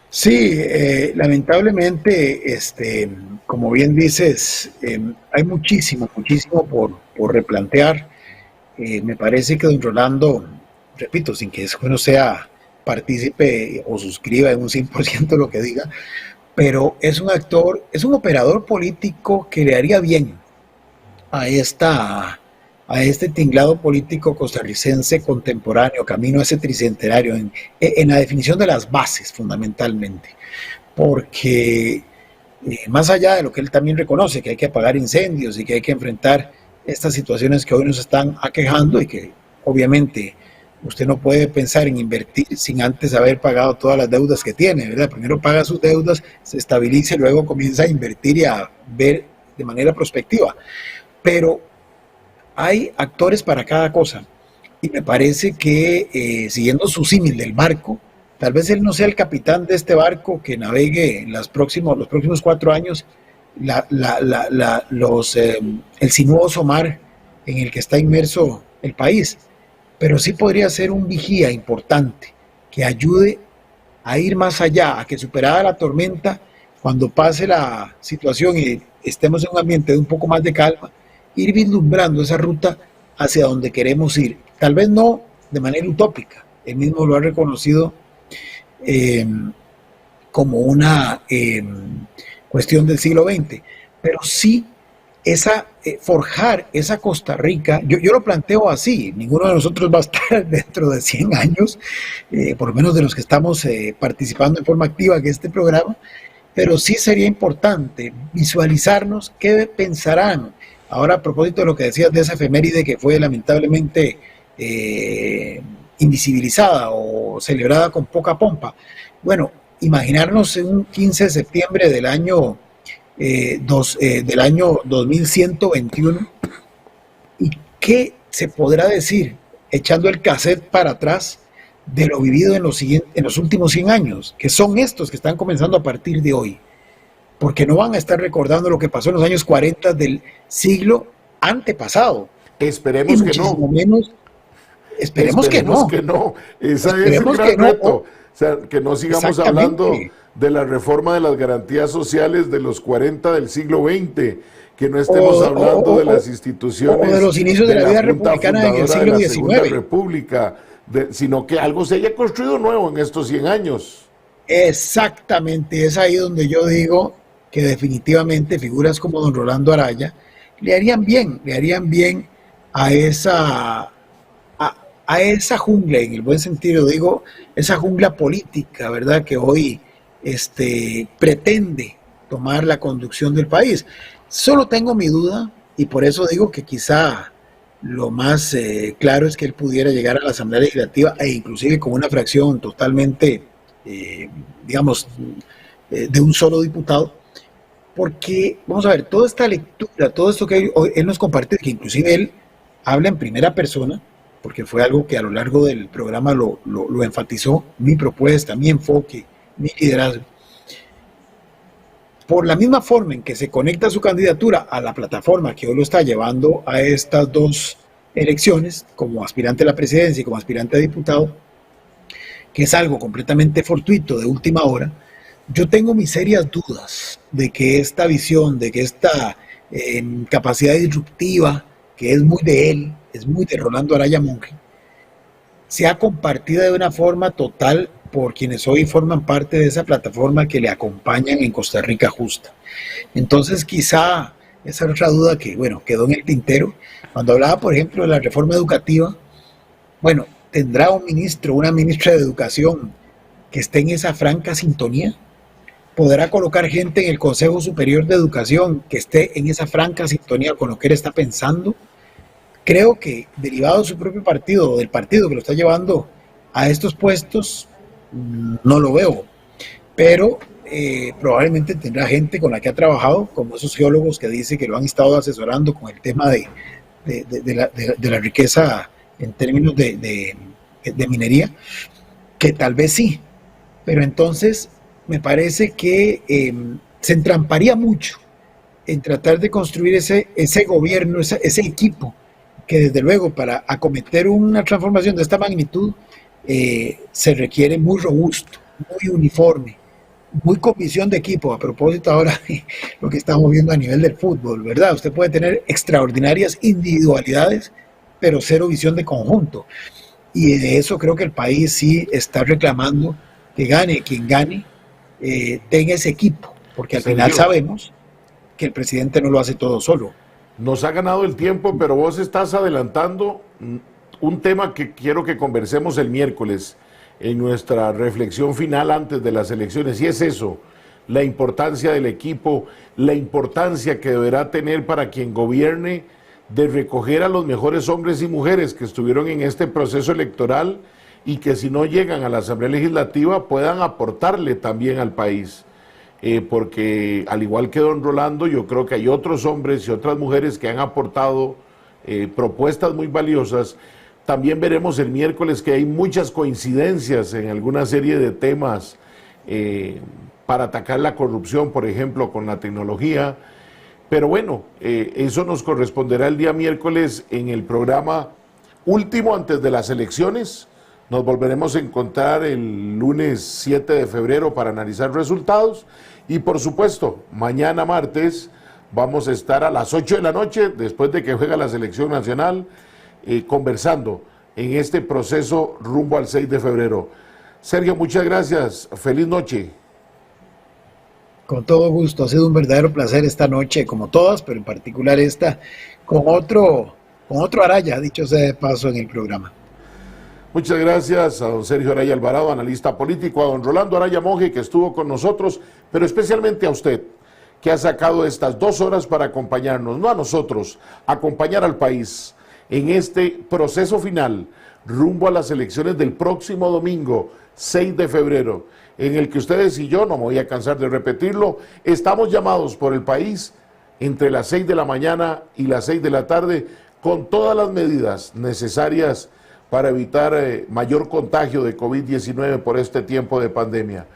Sí, lamentablemente, como bien dices, hay muchísimo por replantear. Me parece que don Rolando, repito, sin que uno sea partícipe o suscriba en un 100% lo que diga, pero es un actor, es un operador político que le haría bien a este tinglado político costarricense contemporáneo, camino a ese tricentenario, en la definición de las bases fundamentalmente, porque más allá de lo que él también reconoce, que hay que apagar incendios y que hay que enfrentar estas situaciones que hoy nos están aquejando y que obviamente usted no puede pensar en invertir sin antes haber pagado todas las deudas que tiene, ¿verdad? Primero paga sus deudas, se estabiliza y luego comienza a invertir y a ver de manera prospectiva. Pero hay actores para cada cosa y me parece que siguiendo su símil del barco, tal vez él no sea el capitán de este barco que navegue en los próximos 4 años el sinuoso mar en el que está inmerso el país, pero sí podría ser un vigía importante que ayude a ir más allá, a que superada la tormenta, cuando pase la situación y estemos en un ambiente de un poco más de calma, ir vislumbrando esa ruta hacia donde queremos ir. Tal vez no de manera utópica, él mismo lo ha reconocido como una cuestión del siglo XX, pero sí forjar esa Costa Rica. Yo lo planteo así: ninguno de nosotros va a estar dentro de 100 años, por lo menos de los que estamos participando en forma activa en este programa, pero sí sería importante visualizarnos qué pensarán. Ahora, a propósito de lo que decías de esa efeméride que fue lamentablemente invisibilizada o celebrada con poca pompa, bueno, imaginarnos en un 15 de septiembre del año 2121 y qué se podrá decir echando el cassette para atrás de lo vivido en los últimos 100 años, que son estos que están comenzando a partir de hoy, porque no van a estar recordando lo que pasó en los años 40 del siglo antepasado. Esperemos que no. Esperemos que no. Ese es el gran reto. O sea, que no sigamos hablando de la reforma de las garantías sociales de los 40 del siglo XX, que no estemos hablando de las instituciones o de los inicios de la vida republicana en el siglo XIX. República, sino que algo se haya construido nuevo en estos 100 años. Exactamente, es ahí donde yo digo que definitivamente figuras como don Rolando Araya le harían bien a esa jungla, en el buen sentido digo, esa jungla política, ¿verdad?, que hoy pretende tomar la conducción del país. Solo tengo mi duda, y por eso digo que quizá lo más claro es que él pudiera llegar a la Asamblea Legislativa e inclusive con una fracción totalmente, digamos, de un solo diputado, porque, vamos a ver, toda esta lectura, todo esto que él nos comparte, que inclusive él habla en primera persona, porque fue algo que a lo largo del programa lo enfatizó: mi propuesta, mi enfoque, mi liderazgo. Por la misma forma en que se conecta su candidatura a la plataforma que hoy lo está llevando a estas dos elecciones, como aspirante a la presidencia y como aspirante a diputado, que es algo completamente fortuito, de última hora, yo tengo mis serias dudas de que esta visión, de que esta capacidad disruptiva, que es muy de él, es muy de Rolando Araya Monge, sea compartida de una forma total por quienes hoy forman parte de esa plataforma que le acompañan en Costa Rica Justa. Entonces quizá esa es otra duda que, bueno, quedó en el tintero. Cuando hablaba, por ejemplo, de la reforma educativa, bueno, ¿tendrá un ministro o una ministra de Educación que esté en esa franca sintonía? ¿Podrá colocar gente en el Consejo Superior de Educación que esté en esa franca sintonía con lo que él está pensando? Creo que, derivado de su propio partido o del partido que lo está llevando a estos puestos, no lo veo, pero probablemente tendrá gente con la que ha trabajado, como esos geólogos que dice que lo han estado asesorando con el tema de la riqueza en términos de minería, que tal vez sí, pero entonces me parece que se entramparía mucho en tratar de construir ese gobierno, ese equipo, que desde luego para acometer una transformación de esta magnitud se requiere muy robusto, muy uniforme, muy con visión de equipo. A propósito ahora lo que estamos viendo a nivel del fútbol, ¿verdad? Usted puede tener extraordinarias individualidades, pero cero visión de conjunto. Y de eso creo que el país sí está reclamando que gane quien gane, tenga ese equipo, porque al final sabemos que el presidente no lo hace todo solo. Nos ha ganado el tiempo, pero vos estás adelantando un tema que quiero que conversemos el miércoles en nuestra reflexión final antes de las elecciones, y es eso, la importancia del equipo, la importancia que deberá tener para quien gobierne de recoger a los mejores hombres y mujeres que estuvieron en este proceso electoral y que si no llegan a la Asamblea Legislativa puedan aportarle también al país. Porque al igual que don Rolando, yo creo que hay otros hombres y otras mujeres que han aportado propuestas muy valiosas. También veremos el miércoles que hay muchas coincidencias en alguna serie de temas para atacar la corrupción, por ejemplo, con la tecnología. Pero bueno, eso nos corresponderá el día miércoles en el programa último antes de las elecciones. Nos volveremos a encontrar el lunes 7 de febrero para analizar resultados. Y por supuesto, mañana martes vamos a estar a las 8 de la noche, después de que juega la selección nacional, conversando en este proceso rumbo al 6 de febrero. Sergio, muchas gracias. Feliz noche. Con todo gusto, ha sido un verdadero placer esta noche, como todas, pero en particular esta, con otro Araya, dicho sea de paso, en el programa. Muchas gracias a don Sergio Araya Alvarado, analista político, a don Rolando Araya Monge, que estuvo con nosotros, pero especialmente a usted, que ha sacado estas 2 horas para acompañarnos, no a nosotros, acompañar al país en este proceso final rumbo a las elecciones del próximo domingo, 6 de febrero, en el que ustedes y yo, no me voy a cansar de repetirlo, estamos llamados por el país entre las 6 de la mañana y las 6 de la tarde, con todas las medidas necesarias para evitar mayor contagio de COVID-19 por este tiempo de pandemia.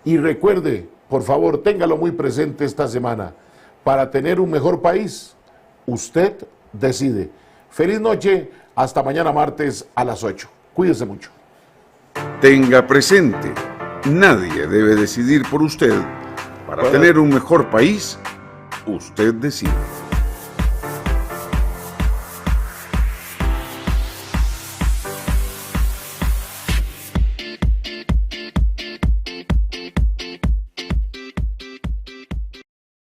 Y recuerde, por favor, téngalo muy presente esta semana, para tener un mejor país, usted decide. Feliz noche, hasta mañana martes a las 8. Cuídese mucho. Tenga presente, nadie debe decidir por usted. Para tener un mejor país, usted decide.